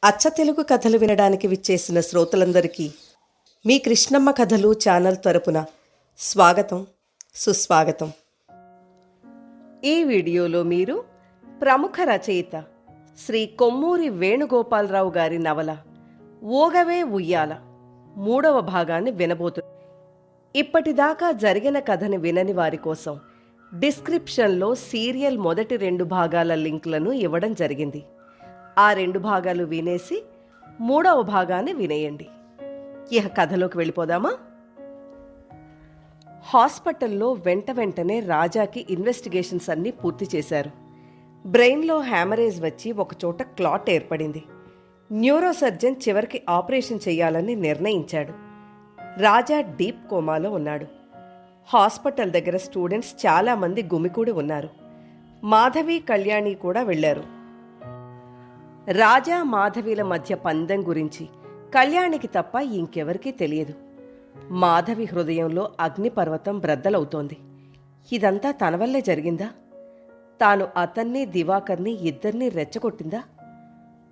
అచ్చ తెలుగు కథలు వినడానికి విచ్చేసిన శ్రోతలందరికీ మీ కృష్ణమ్మ కథలు ఛానల్ తరపున స్వాగతం, సుస్వాగతం. ఈ వీడియోలో మీరు ప్రముఖ రచయిత శ్రీ కొమ్మూరి వేణుగోపాలరావు గారి నవల ఊగవే ఉయ్యాల 3వ భాగాన్ని వినబోతున్నారు. ఇప్పటిదాకా జరిగిన కథని వినని వారి కోసం డిస్క్రిప్షన్లో సీరియల్ మొదటి 2 భాగాల లింక్లను ఇవ్వడం జరిగింది. ఆ 2 భాగాలు వినేసి 3వ భాగాన్ని వినేయండి. ఇక కథలోకి వెళ్ళిపోదామా? హాస్పిటల్లో వెంటనే రాజాకి ఇన్వెస్టిగేషన్స్ అన్నీ పూర్తి చేశారు. బ్రెయిన్లో హ్యామరేజ్ వచ్చి ఒకచోట క్లాట్ ఏర్పడింది. న్యూరో సర్జన్ చివరికి ఆపరేషన్ చేయాలని నిర్ణయించాడు. రాజా డీప్ కోమాలో ఉన్నాడు. హాస్పిటల్ దగ్గర స్టూడెంట్స్ చాలామంది గుమికూడి ఉన్నారు. మాధవి, కళ్యాణి కూడా వెళ్లారు. రాజా మాధవిల మధ్య పందెం గురించి కళ్యాణికి తప్ప ఇంకెవరికీ తెలియదు. మాధవి హృదయంలో అగ్నిపర్వతం బ్రద్దలవుతోంది. ఇదంతా తన వల్లే జరిగిందా? తాను అతన్ని, దివాకర్ని ఇద్దరినీ రెచ్చగొట్టిందా?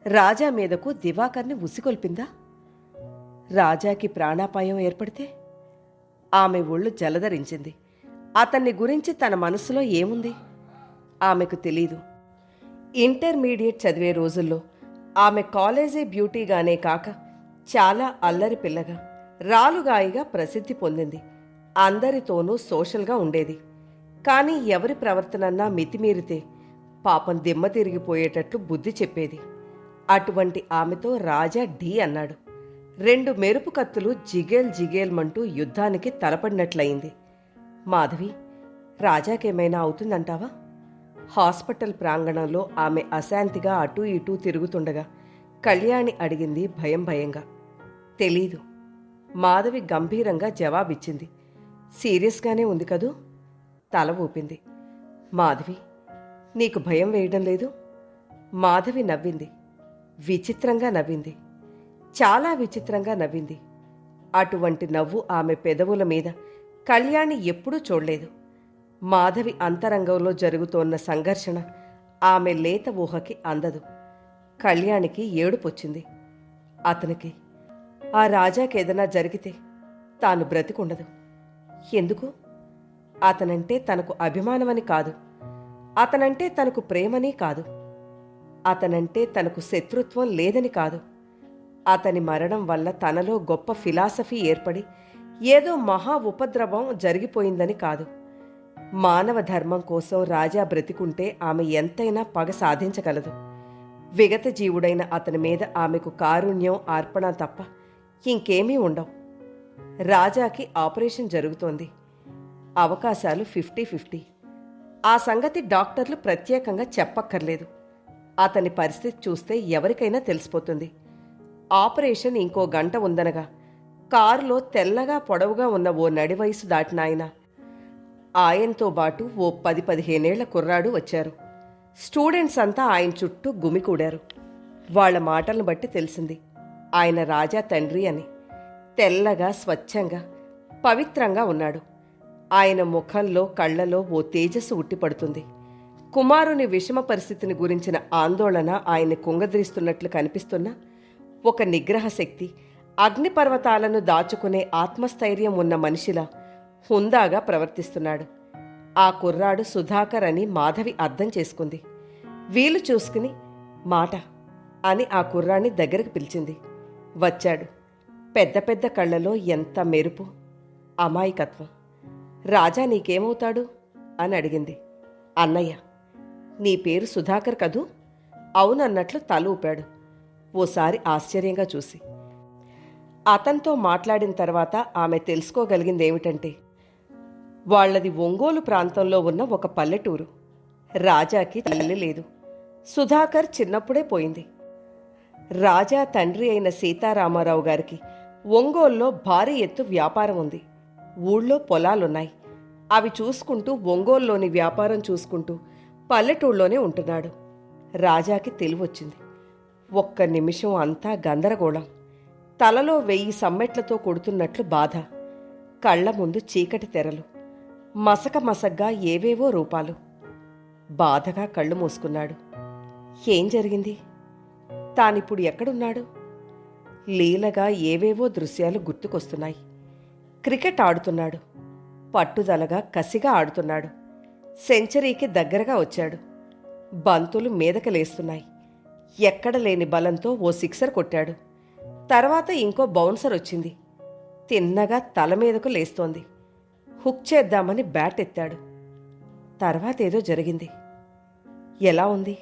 రాజా మీదకు దివాకర్ని ఉసిగొల్పిందా? రాజాకి ప్రాణాపాయం ఏర్పడితే? ఆమె ఒళ్ళు జలధరించింది. అతన్ని గురించి తన మనసులో ఏముంది ఆమెకు తెలీదు. ఇంటర్మీడియట్ చదివే రోజుల్లో ఆమె కాలేజీ బ్యూటీగానే కాక చాలా అల్లరి పిల్లగా, రాలుగాయిగా ప్రసిద్ధి పొందింది. అందరితోనూ సోషల్గా ఉండేది. కానీ ఎవరి ప్రవర్తనన్నా మితిమీరితే పాపం దిమ్మ తిరిగిపోయేటట్లు బుద్ధి చెప్పేది. అటువంటి ఆమెతో రాజా ఢీ అన్నాడు. 2 మెరుపు కత్తులు జిగేల్మంటూ యుద్ధానికి తలపడినట్లయింది. మాధవి, రాజాకేమైనా అవుతుందంటావా? హాస్పిటల్ ప్రాంగణంలో ఆమె అశాంతిగా అటూ ఇటూ తిరుగుతుండగా కళ్యాణి అడిగింది భయంగా. తెలీదు. మాధవి గంభీరంగా జవాబిచ్చింది. సీరియస్గానే ఉంది కదూ? తల ఊపింది. మాధవి, నీకు భయం వేయడం లేదు? మాధవి నవ్వింది. విచిత్రంగా నవ్వింది. చాలా విచిత్రంగా నవ్వింది. అటువంటి నవ్వు ఆమె పెదవుల మీద కళ్యాణి ఎప్పుడూ చూడలేదు. మాధవి అంతరంగంలో జరుగుతోన్న సంఘర్షణ ఆమె లేత ఊహకి అందదు. కళ్యాణికి ఏడుపొచ్చింది. అతనికి, ఆ రాజాకేదైనా జరిగితే తాను బ్రతికుండదు. ఎందుకు? అతనంటే తనకు అభిమానమని కాదు, అతనంటే తనకు ప్రేమని కాదు, అతనంటే తనకు శత్రుత్వం లేదని కాదు. అతని మరణం వల్ల తనలో గొప్ప ఫిలాసఫీ ఏర్పడి ఏదో మహా ఉపద్రవం జరిగిపోయిందని కాదు. మానవ ధర్మం కోసం రాజా బ్రతికుంటే ఆమె ఎంతైనా పగ సాధించగలదు. విగత జీవుడైన అతని మీద ఆమెకు కారుణ్యం, అర్పణ తప్ప ఇంకేమీ ఉండవు. రాజాకి ఆపరేషన్ జరుగుతోంది. అవకాశాలు 50-50. ఆ సంగతి డాక్టర్లు ప్రత్యేకంగా చెప్పక్కర్లేదు. అతని పరిస్థితి చూస్తే ఎవరికైనా తెలిసిపోతుంది. ఆపరేషన్ ఇంకో గంట ఉందనగా కారులో తెల్లగా పొడవుగా ఉన్న ఓ నడివయసు దాటిన ఆయనతో పాటు ఓ 10-15 ఏళ్ల కుర్రాడు వచ్చారు. స్టూడెంట్స్ అంతా ఆయన చుట్టూ గుమికూడారు. వాళ్ల మాటలను బట్టి తెలిసింది ఆయన రాజా తండ్రి అని. తెల్లగా, స్వచ్ఛంగా, పవిత్రంగా ఉన్నాడు. ఆయన ముఖంలో, కళ్లలో ఓ తేజస్సు ఉట్టిపడుతుంది. కుమారుని విషమ పరిస్థితిని గురించిన ఆందోళన ఆయన్ని కుంగద్రిస్తున్నట్లు కనిపిస్తున్నా ఒక నిగ్రహ శక్తి, అగ్నిపర్వతాలను దాచుకునే ఆత్మస్థైర్యం ఉన్న మనిషిలా హుందాగా ప్రవర్తిస్తున్నాడు. ఆ కుర్రాడు సుధాకర్ అని మాధవి అర్థం చేసుకుంది. వీలు చూసుకుని మాట అని ఆ కుర్రాన్ని దగ్గరకు పిలిచింది. వచ్చాడు. పెద్ద కళ్ళలో ఎంత మెరుపు, అమాయకత్వం. రాజా నీకేమవుతాడు అని అడిగింది. అన్నయ్య, నీ పేరు సుధాకర్ కదూ? అవునన్నట్లు తల ఊపాడు. ఓసారి ఆశ్చర్యంగా చూసి. అతనితో మాట్లాడిన తర్వాత ఆమె తెలుసుకోగలిగిందేమిటంటే వాళ్లది ఒంగోలు ప్రాంతంలో ఉన్న ఒక పల్లెటూరు. రాజాకి తల్లి లేదు. సుధాకర్ చిన్నప్పుడే పోయింది. రాజా తండ్రి అయిన సీతారామారావు గారికి ఒంగోలులో భారీ ఎత్తు వ్యాపారం ఉంది. ఊళ్ళో పొలాలున్నాయి. అవి చూసుకుంటూ ఒంగోలులోని వ్యాపారం చూసుకుంటూ పల్లెటూళ్ళలోనే ఉంటున్నాడు. రాజాకి తెలివొచ్చింది. ఒక్క నిమిషం అంతా గందరగోళం. తలలో 1000 సమ్మెట్లతో కొడుతున్నట్లు బాధ. కళ్ల ముందు చీకటి తెరలు, మసకగా ఏవేవో రూపాలు. బాధగా కళ్ళు మూసుకున్నాడు. ఏం జరిగింది? తానిప్పుడు ఎక్కడున్నాడు? లీలగా ఏవేవో దృశ్యాలు గుర్తుకొస్తున్నాయి. క్రికెట్ ఆడుతున్నాడు. పట్టుదలగా కసిగా ఆడుతున్నాడు. సెంచరీకి దగ్గరగా వచ్చాడు. బంతులు మీదకి లేస్తున్నాయి. ఎక్కడ లేని బలంతో ఓ సిక్సర్ కొట్టాడు. తర్వాత ఇంకో బౌన్సర్ వచ్చింది. తిన్నగా తల మీదకు లేస్తోంది. హుక్ చేద్దామని బ్యాట్ ఎత్తాడు. తర్వాతేదో జరిగింది. ఎలా ఉంది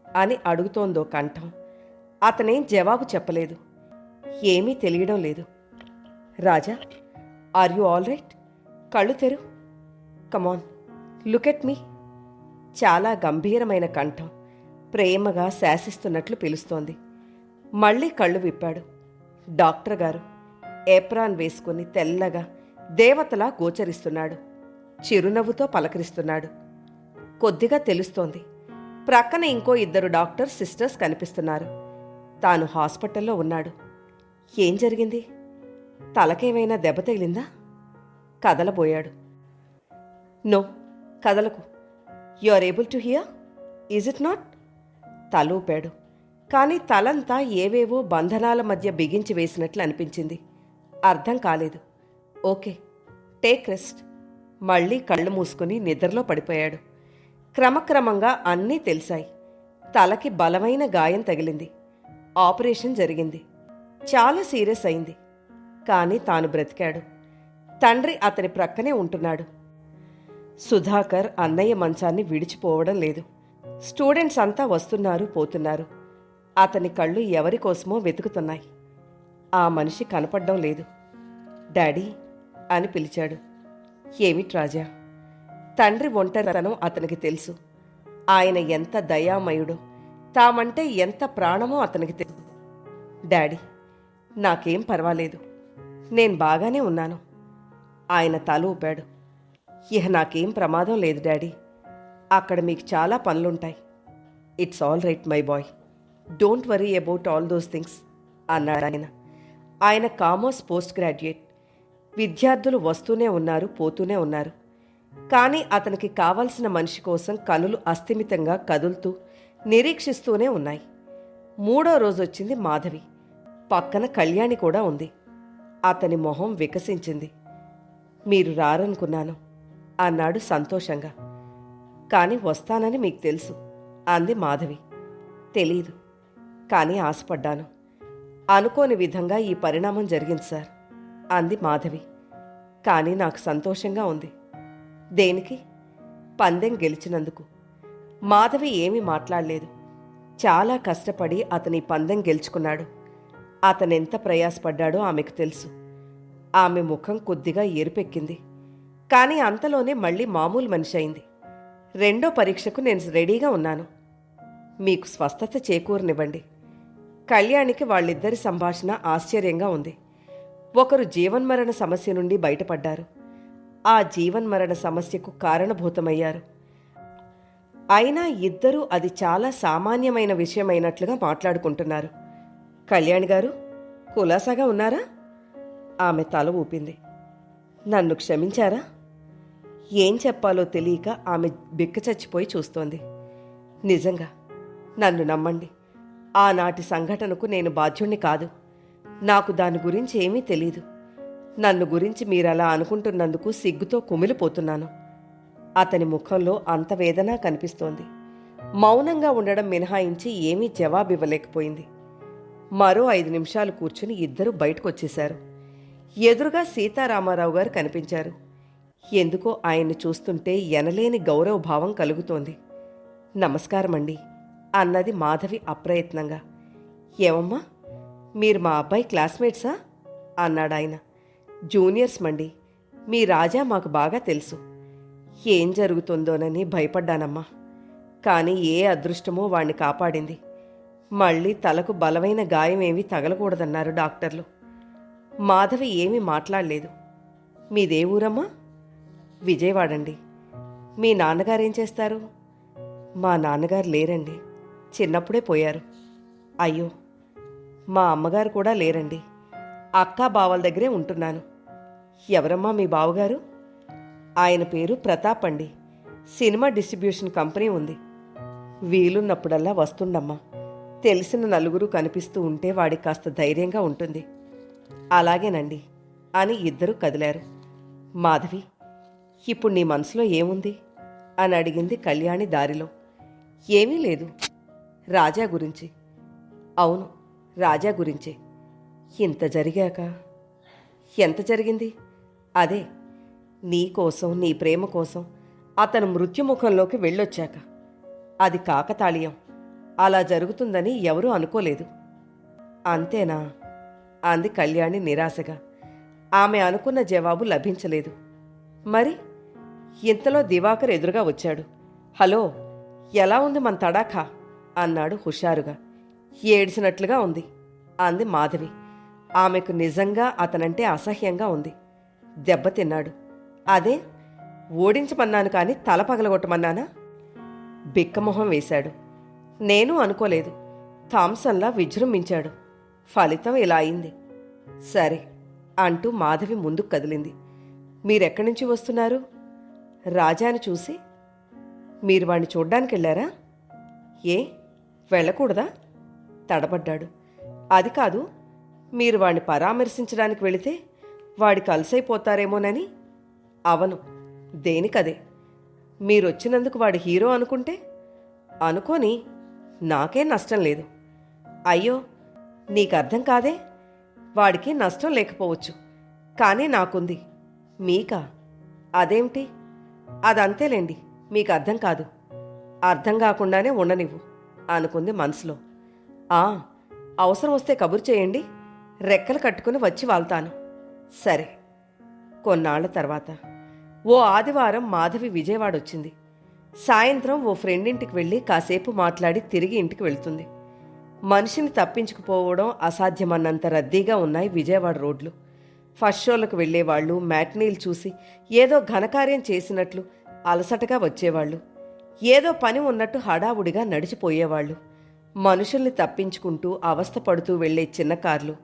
అని అడుగుతోందో కంఠం. అతనేం జవాబు చెప్పలేదు. ఏమీ తెలియడం లేదు. రాజా, ఆర్ యు ఆల్ రైట్? కళ్ళు తెరు. కమాన్, లుక్ ఎట్ మీ. చాలా గంభీరమైన కంఠం ప్రేమగా శాసిస్తున్నట్లు పిలుస్తోంది. మళ్ళీ కళ్ళు విప్పాడు. డాక్టర్ గారు ఏప్రాన్ వేసుకుని తెల్లగా దేవతలా గోచరిస్తున్నాడు. చిరునవ్వుతో పలకరిస్తున్నాడు. కొద్దిగా తెలుస్తోంది. ప్రక్కన ఇంకో 2 డాక్టర్ సిస్టర్స్ కనిపిస్తున్నారు. తాను హాస్పిటల్లో ఉన్నాడు. ఏం జరిగింది? తలకేమైనా దెబ్బ తగిలిందా? కదలబోయాడు. నో, కదలకు. You are able to hear, is it not? తలూపాడు. కానీ తలంతా ఏవేవో బంధనాల మధ్య బిగించి వేసినట్లు అనిపించింది. అర్థం కాలేదు. Okay, take rest. మళ్ళీ కళ్ళు మూసుకుని నిద్రలో పడిపోయాడు. క్రమక్రమంగా అన్నీ తెలిసాయి. తలకి బలమైన గాయం తగిలింది. ఆపరేషన్ జరిగింది. చాలా సీరియస్ అయింది. కానీ తాను బ్రతికాడు. తండ్రి అతని ప్రక్కనే ఉంటున్నాడు. సుధాకర్ అన్నయ్య మంచాన్ని విడిచిపోవడం లేదు. స్టూడెంట్స్ అంతా వస్తున్నారు, పోతున్నారు. అతని కళ్ళు ఎవరికోసమో వెతుకుతున్నాయి. ఆ మనిషి కనపడ్డం లేదు. డాడీ అని పిలిచాడు. ఏమిటి రాజా? తండ్రి ఒంటరితనం అతనికి తెలుసు. ఆయన ఎంత దయామయుడో, తామంటే ఎంత ప్రాణమో అతనికి తెలుసు. డాడీ, నాకేం పర్వాలేదు. నేను బాగానే ఉన్నాను. ఆయన తల ఊపాడు. ఇహ నాకేం ప్రమాదం లేదు డాడీ. అక్కడ మీకు చాలా పనులుంటాయి. It's all right my boy. Don't worry about all those things అన్నాడు ఆయన. ఆయన కామర్స్ పోస్ట్ గ్రాడ్యుయేట్. విద్యార్థులు వస్తూనే ఉన్నారు, పోతూనే ఉన్నారు. కానీ అతనికి కావలసిన మనిషి కోసం కనులు అస్థిమితంగా కదులుతూ నిరీక్షిస్తూనే ఉన్నాయి. 3వ రోజొచ్చింది మాధవి. పక్కన కళ్యాణి కూడా ఉంది. అతని మొహం వికసించింది. మీరు రారనుకున్నాను అన్నాడు సంతోషంగా. కానీ వస్తానని మీకు తెలుసు అంది మాధవి. తెలీదు, కానీ ఆశపడ్డాను. అనుకోని విధంగా ఈ పరిణామం జరిగింది సార్ అంది మాధవి. కానీ నాకు సంతోషంగా ఉంది. దేనికి? పందెం గెలిచినందుకు. మాధవి ఏమీ మాట్లాడలేదు. చాలా కష్టపడి అతని పందెం గెలుచుకున్నాడు. అతనెంత ప్రయాసపడ్డాడో ఆమెకు తెలుసు. ఆమె ముఖం కొద్దిగా ఎరుపెక్కింది. కానీ అంతలోనే మళ్ళీ మామూలు మనిషి అయింది. 2వ పరీక్షకు నేను రెడీగా ఉన్నాను. మీకు స్వస్థత చేకూరనివ్వండి. కళ్యాణికి వాళ్ళిద్దరి సంభాషణ ఆశ్చర్యంగా ఉంది. ఒకరు జీవన్మరణ సమస్య నుండి బయటపడ్డారు. ఆ జీవన్మరణ సమస్యకు కారణభూతమయ్యారు. అయినా ఇద్దరూ అది చాలా సామాన్యమైన విషయమైనట్లుగా మాట్లాడుకుంటున్నారు. కళ్యాణి గారు కులాసాగా ఉన్నారా? ఆమె తల ఊపింది. నన్ను క్షమించారా? ఏం చెప్పాలో తెలియక ఆమె బిక్కచచ్చిపోయి చూస్తోంది. నిజంగా నన్ను నమ్మండి. ఆనాటి సంఘటనకు నేను బాధ్యుణ్ణి కాదు. నాకు దాని గురించి ఏమీ తెలీదు. నన్ను గురించి మీరలా అనుకుంటున్నందుకు సిగ్గుతో కుమిలిపోతున్నాను. అతని ముఖంలో అంత వేదన కనిపిస్తోంది. మౌనంగా ఉండడం మినహాయించి ఏమీ జవాబివ్వలేకపోయింది. మరో 5 నిమిషాలు కూర్చుని ఇద్దరూ బయటకొచ్చేశారు. ఎదురుగా సీతారామారావు గారు కనిపించారు. ఎందుకో ఆయన్ని చూస్తుంటే ఎనలేని గౌరవభావం కలుగుతోంది. నమస్కారమండి అన్నది మాధవి అప్రయత్నంగా. ఏమమ్మా, మీరు మా అబ్బాయి క్లాస్మేట్సా అన్నాడాయన. జూనియర్స్ మండి. మీ రాజా మాకు బాగా తెలుసు. ఏం జరుగుతుందోనని భయపడ్డానమ్మా. కానీ ఏ అదృష్టమో వాణ్ణి కాపాడింది. మళ్ళీ తలకు బలమైన గాయమేమీ తగలకూడదన్నారు డాక్టర్లు. మాధవి ఏమీ మాట్లాడలేదు. మీదే ఊరమ్మా? విజయవాడండి. మీ నాన్నగారేం చేస్తారు? మా నాన్నగారు లేరండి, చిన్నప్పుడే పోయారు. అయ్యో, మా అమ్మగారు కూడా లేరండి. అక్కా బావల దగ్గరే ఉంటున్నాను. ఎవరమ్మా మీ బావగారు? ఆయన పేరు ప్రతాప్ అండి. సినిమా డిస్ట్రిబ్యూషన్ కంపెనీ ఉంది. వీలున్నప్పుడల్లా వస్తుండమ్మా. తెలిసిన నలుగురు కనిపిస్తూ ఉంటే వాడికి కాస్త ధైర్యంగా ఉంటుంది. అలాగేనండి అని ఇద్దరూ కదిలారు. మాధవి, ఇప్పుడు నీ మనసులో ఏముంది అని అడిగింది కళ్యాణి దారిలో. ఏమీ లేదు, రాజా గురించి. అవును, రాజా గురించే. ఇంత జరిగాక ఎంత జరిగింది? అదే, నీ కోసం, నీ ప్రేమ కోసం అతను మృత్యుముఖంలోకి వెళ్ళొచ్చాక. అది కాకతాళీయం. అలా జరుగుతుందని ఎవరూ అనుకోలేదు. అంతేనా అంది కళ్యాణి నిరాశగా. ఆమె అనుకున్న జవాబు లభించలేదు. మరి ఇంతలో దివాకర్ ఎదురుగా వచ్చాడు. హలో, ఎలా ఉంది మన తడాఖా అన్నాడు హుషారుగా. ఏడ్చినట్లుగా ఉంది అంది మాధవి. ఆమెకు నిజంగా అతనంటే అసహ్యంగా ఉంది. దెబ్బతిన్నాడు. అదే, ఓడించమన్నాను కానీ తల పగలగొట్టమన్నానా? బిక్కమొహం వేశాడు. నేను అనుకోలేదు. థామ్సన్లా విజృంభించాడు. ఫలితం ఇలా అయింది. సరే అంటూ మాధవి ముందుకు కదిలింది. మీరెక్కడి నుంచి వస్తున్నారు? రాజాని చూసి. మీరు వాణ్ణి చూడ్డానికి వెళ్ళారా? ఏ, వెళ్ళకూడదా? తడబడ్డాడు. అది కాదు, మీరు వాణ్ణి పరామర్శించడానికి వెళితే వాడికి అలసైపోతారేమోనని. అవను, దేనికదే. మీరొచ్చినందుకు వాడి హీరో అనుకుంటే? అనుకోని నాకేం నష్టం లేదు. అయ్యో, నీకర్థం కాదే. వాడికి నష్టం లేకపోవచ్చు, కానీ నాకుంది. మీకా? అదేమిటి? అదంతేలేండి, మీకు అర్థం కాదు. అర్థం కాకుండానే ఉండనివ్వు అనుకుంది మనసులో. అవసరం వస్తే కబురు చేయండి, రెక్కలు కట్టుకుని వచ్చి వాళ్తాను. సరే. కొన్నాళ్ల తర్వాత ఓ ఆదివారం మాధవి విజయవాడ వచ్చింది. సాయంత్రం ఓ ఫ్రెండ్ ఇంటికి వెళ్ళి కాసేపు మాట్లాడి తిరిగి ఇంటికి వెళ్తుంది. మనిషిని తప్పించుకుపోవడం అసాధ్యమన్నంత రద్దీగా ఉన్నాయి విజయవాడ రోడ్లు. ఫస్ట్ షోలకు వెళ్లేవాళ్లు, మ్యాట్నీలు చూసి ఏదో ఘనకార్యం చేసినట్లు అలసటగా వచ్చేవాళ్లు, ఏదో పని ఉన్నట్టు హడావుడిగా నడిచిపోయేవాళ్లు, మనుషుల్ని తప్పించుకుంటూ అవస్థపడుతూ వెళ్లే చిన్న కార్లు,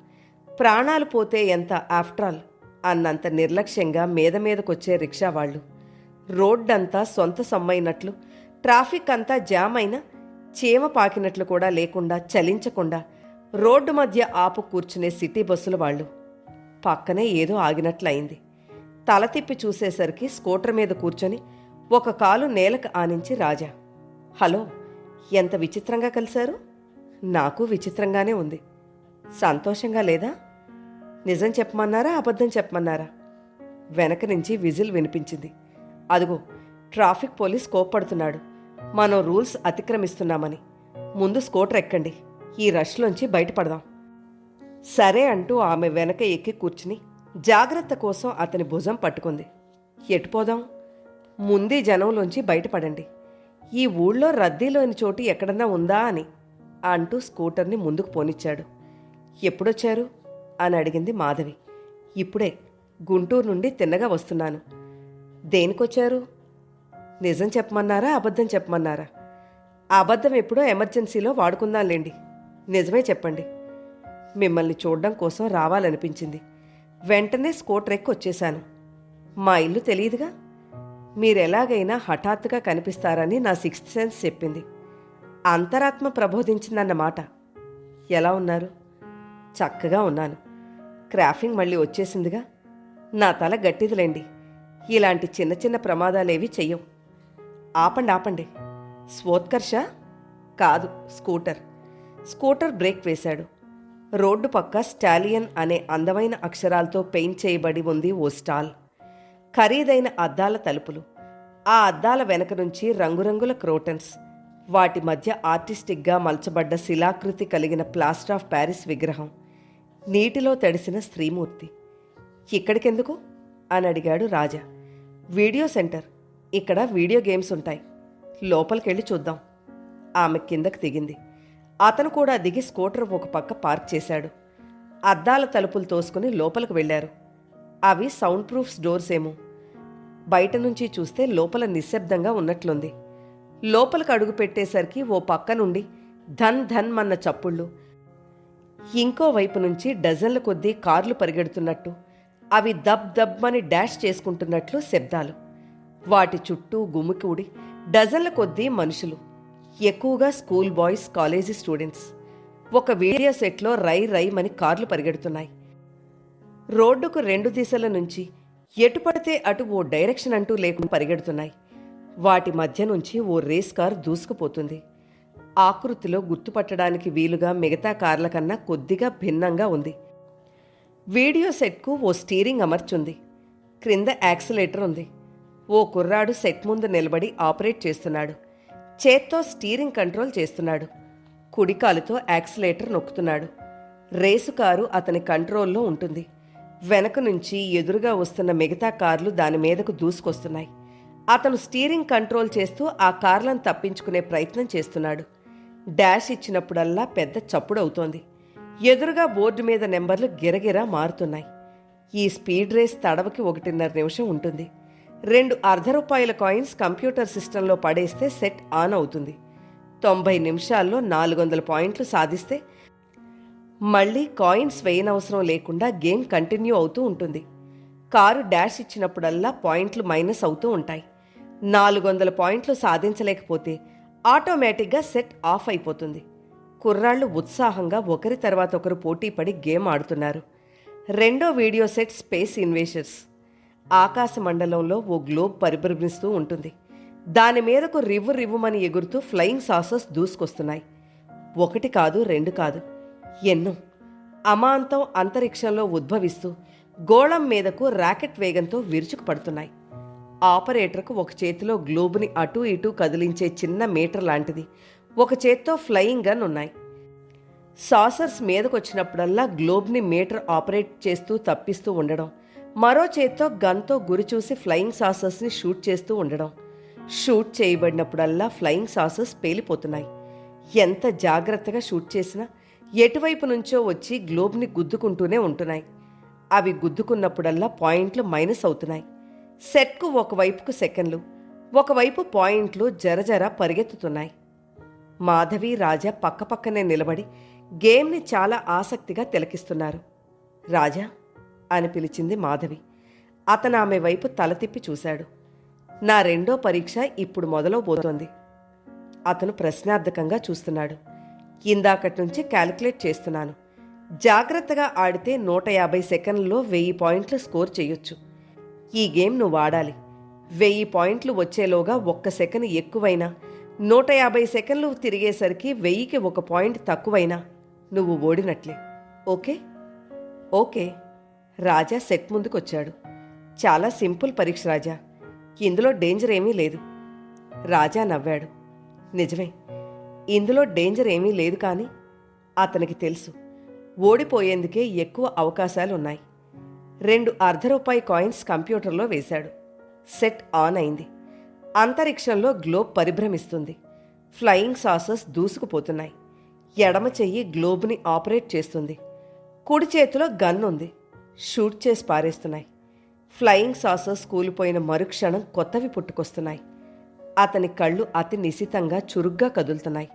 ప్రాణాలు పోతే ఎంత ఆఫ్టరాల్ అన్నంత నిర్లక్ష్యంగా మీదకొచ్చే రిక్షావాళ్లు, రోడ్డంతా సొంత సొమ్మైనట్లు, ట్రాఫిక్ అంతా జామ్ అయినా చీమ పాకినట్లు కూడా లేకుండా చలించకుండా రోడ్డు మధ్య ఆపు కూర్చునే సిటీ బస్సుల వాళ్ళు. పక్కనే ఏదో ఆగినట్లయింది. తల తిప్పి చూసేసరికి స్కూటర్ మీద కూర్చొని ఒక కాలు నేలకు ఆనించి రాజా. హలో, ఎంత విచిత్రంగా కలిశారు? నాకు విచిత్రంగానే ఉంది. సంతోషంగా లేదా? నిజం చెప్పమన్నారా, అబద్ధం చెప్పమన్నారా? వెనక నుంచి విజిల్ వినిపించింది. అదుగో, ట్రాఫిక్ పోలీస్ కోప్పడుతున్నాడు. మనం రూల్స్ అతిక్రమిస్తున్నామని. ముందు స్కూటర్ ఎక్కండి, ఈ రష్లోంచి బయటపడదాం. సరే అంటూ ఆమె వెనక ఎక్కి కూర్చుని జాగ్రత్త కోసం అతని భుజం పట్టుకుంది. ఎటుపోదాం? ముందే జనంలోంచి బయటపడండి. ఈ ఊళ్ళో రద్దీలోని చోటు ఎక్కడన్నా ఉందా అని అంటూ స్కూటర్ని ముందుకు పోనిచ్చాడు. ఎప్పుడొచ్చారు అని అడిగింది మాధవి. ఇప్పుడే గుంటూరు నుండి తిన్నగా వస్తున్నాను. దేనికొచ్చారు? నిజం చెప్పమన్నారా, అబద్ధం చెప్పమన్నారా? అబద్ధం ఎప్పుడో ఎమర్జెన్సీలో వాడుకుందాంలేండి. నిజమే చెప్పండి. మిమ్మల్ని చూడడం కోసం రావాలనిపించింది. వెంటనే స్కూటర్ ఎక్కి వచ్చేశాను. మా ఇల్లు తెలియదుగా. మీరెలాగైనా హఠాత్తుగా కనిపిస్తారని నా సిక్స్త్ సెన్స్ చెప్పింది. అంతరాత్మ ప్రబోధించిందన్నమాట. ఎలా ఉన్నారు? చక్కగా ఉన్నాను. క్రాఫింగ్ మళ్ళీ వచ్చేసిందిగా. నా తల గట్టిదిలేండి. ఇలాంటి చిన్న చిన్న ప్రమాదాలేవి చెయ్యం. ఆపండి. స్వోత్కర్ష? కాదు, స్కూటర్. స్కూటర్ బ్రేక్ వేశాడు. రోడ్డు పక్క స్టాలియన్ అనే అందమైన అక్షరాలతో పెయింట్ చేయబడి ఉంది ఓ స్టాల్. ఖరీదైన అద్దాల తలుపులు, ఆ అద్దాల వెనక నుంచి రంగురంగుల క్రోటన్స్, వాటి మధ్య ఆర్టిస్టిక్గా మలచబడ్డ శిలాకృతి కలిగిన ప్లాస్టర్ ఆఫ్ ప్యారిస్ విగ్రహం, నీటిలో తడిసిన స్త్రీమూర్తి. ఇక్కడికెందుకు అని అడిగాడు రాజా. వీడియో సెంటర్, ఇక్కడ వీడియో గేమ్స్ ఉంటాయి. లోపలికెళ్ళి చూద్దాం. ఆమె కిందకు దిగింది. అతను కూడా దిగి స్కూటర్ ఒక పక్క పార్క్ చేశాడు. అద్దాల తలుపులు తోసుకుని లోపలికి వెళ్లారు. అవి సౌండ్ ప్రూఫ్స్ డోర్స్ ఏమో. బయట నుంచి చూస్తే లోపల నిశ్శబ్దంగా ఉన్నట్లుంది. లోపలికి అడుగు పెట్టేసరికి ఓ పక్క నుండి ధన్ ధన్ మన్న చప్పుళ్ళు, ఇంకో వైపు నుంచి డజన్ల కొద్దీ కార్లు పరిగెడుతున్నట్టు, అవి దబ్ దబ్బని డాష్ చేసుకుంటున్నట్లు శబ్దాలు. వాటి చుట్టూ గుమికూడి డజన్ల కొద్దీ మనుషులు, ఎక్కువగా స్కూల్ బాయ్స్, కాలేజీ స్టూడెంట్స్. ఒక వీడియో సెట్లో రై రైమని కార్లు పరిగెడుతున్నాయి. రోడ్డుకు 2 దిశల నుంచి ఎటు పడితే అటు ఓ డైరెక్షన్ అంటూ లేకుండా పరిగెడుతున్నాయి. వాటి మధ్య నుంచి ఓ రేస్ కారు దూసుకుపోతుంది. ఆకృతిలో గుర్తుపట్టడానికి వీలుగా మిగతా కార్ల కన్నా కొద్దిగా భిన్నంగా ఉంది. వీడియో సెట్కు ఓ స్టీరింగ్ అమర్చుంది. క్రింద యాక్సిలేటర్ ఉంది. ఓ కుర్రాడు సెట్ ముందు నిలబడి ఆపరేట్ చేస్తున్నాడు. చేత్తో స్టీరింగ్ కంట్రోల్ చేస్తున్నాడు. కుడికాలుతో యాక్సిలేటర్ నొక్కుతున్నాడు. రేసు కారు అతని కంట్రోల్లో ఉంటుంది. వెనక నుంచి ఎదురుగా వస్తున్న మిగతా కార్లు దాని మీదకు దూసుకొస్తున్నాయి. అతను స్టీరింగ్ కంట్రోల్ చేస్తూ ఆ కార్లను తప్పించుకునే ప్రయత్నం చేస్తున్నాడు. డాష్ ఇచ్చినప్పుడల్లా పెద్ద చప్పుడు అవుతోంది. ఎదురుగా బోర్డు మీద నెంబర్లు గిరగిరా మారుతున్నాయి. ఈ స్పీడ్ రేస్ తడవకి 1.5 నిమిషం ఉంటుంది. 2 ₹1 కాయిన్స్ కంప్యూటర్ సిస్టంలో పడేస్తే సెట్ ఆన్ అవుతుంది. 90 నిమిషాల్లో 400 పాయింట్లు సాధిస్తే మళ్ళీ కాయిన్స్ వేయనవసరం లేకుండా గేమ్ కంటిన్యూ అవుతూ ఉంటుంది. కారు డాష్ ఇచ్చినప్పుడల్లా పాయింట్లు మైనస్ అవుతూ ఉంటాయి. 400 పాయింట్లు సాధించలేకపోతే ఆటోమేటిక్గా సెట్ ఆఫ్ అయిపోతుంది. కుర్రాళ్ళు ఉత్సాహంగా ఒకరి తర్వాత ఒకరు పోటీపడి గేమ్ ఆడుతున్నారు. రెండో వీడియో సెట్ స్పేస్ ఇన్వేషర్స్. ఆకాశ మండలంలో ఓ గ్లోబ్ పరిభ్రమిస్తూ ఉంటుంది. దాని మీదకు రివ్వుమని ఎగురుతూ ఫ్లయింగ్ సాసర్స్ దూసుకొస్తున్నాయి. 1 కాదు 2 కాదు, ఎన్నో. అమాంతం అంతరిక్షంలో ఉద్భవిస్తూ గోళం మీదకు రాకెట్ వేగంతో విరుచుకుపడుతున్నాయి. ఆపరేటర్కు ఒక చేతిలో గ్లోబ్ని అటూ ఇటూ కదిలించే చిన్న మీటర్ లాంటిది, ఒక చేత్తో ఫ్లయింగ్ గన్ ఉన్నాయి. సాసర్స్ మీదకొచ్చినప్పుడల్లా గ్లోబ్ని మీటర్ ఆపరేట్ చేస్తూ తప్పిస్తూ ఉండడం, మరో చేత్తో గన్తో గురి చూసి ఫ్లయింగ్ సాసర్స్ని షూట్ చేస్తూ ఉండడం. షూట్ చేయబడినప్పుడల్లా ఫ్లయింగ్ సాసర్స్ పేలిపోతున్నాయి. ఎంత జాగ్రత్తగా షూట్ చేసినా ఎటువైపు నుంచో వచ్చి గ్లోబ్ని గుద్దుకుంటూనే ఉంటున్నాయి. అవి గుద్దుకున్నప్పుడల్లా పాయింట్లు మైనస్ అవుతున్నాయి. సెట్కు ఒకవైపుకు సెకండ్లు, ఒకవైపు పాయింట్లు జరజర పరిగెత్తుతున్నాయి. మాధవి, రాజా పక్కపక్కనే నిలబడి గేమ్ని చాలా ఆసక్తిగా తిలకిస్తున్నారు. రాజా అని పిలిచింది మాధవి. అతను ఆమె వైపు తల తిప్పి చూశాడు. నా రెండో పరీక్ష ఇప్పుడు మొదలవబోతోంది. అతను ప్రశ్నార్థకంగా చూస్తున్నాడు. ఇందాకటి నుంచి క్యాలిక్యులేట్ చేస్తున్నాను. జాగ్రత్తగా ఆడితే 150 సెకండ్లలో 1000 పాయింట్లు స్కోర్ చేయొచ్చు. ఈ గేమ్ నువ్వు ఆడాలి. 1000 పాయింట్లు వచ్చేలోగా 1 సెకండ్ ఎక్కువైనా, 150 సెకండ్లు తిరిగేసరికి 1000కి 1 పాయింట్ తక్కువైనా నువ్వు ఓడినట్లే. ఓకే? ఓకే. రాజా సెట్ ముందుకొచ్చాడు. చాలా సింపుల్ పరీక్ష రాజా, ఇందులో డేంజర్ ఏమీ లేదు. రాజా నవ్వాడు. నిజమే, ఇందులో డేంజర్ ఏమీ లేదు, కానీ అతనికి తెలుసు ఓడిపోయేందుకే ఎక్కువ అవకాశాలున్నాయి. 2 ₹1 కాయిన్స్ కంప్యూటర్లో వేశాడు. సెట్ ఆన్ అయింది. అంతరిక్షంలో గ్లోబ్ పరిభ్రమిస్తుంది. ఫ్లయింగ్ సాసర్స్ దూసుకుపోతున్నాయి. ఎడమ చెయ్యి గ్లోబ్ని ఆపరేట్ చేస్తుంది. కుడి చేతిలో గన్ ఉంది. షూట్ చేసి పారేస్తున్నాయి. ఫ్లయింగ్ సాసర్స్ కూలిపోయిన మరుక్షణం కొత్తవి పుట్టుకొస్తున్నాయి. అతని కళ్ళు అతి నిశితంగా చురుగ్గా కదులుతున్నాయి.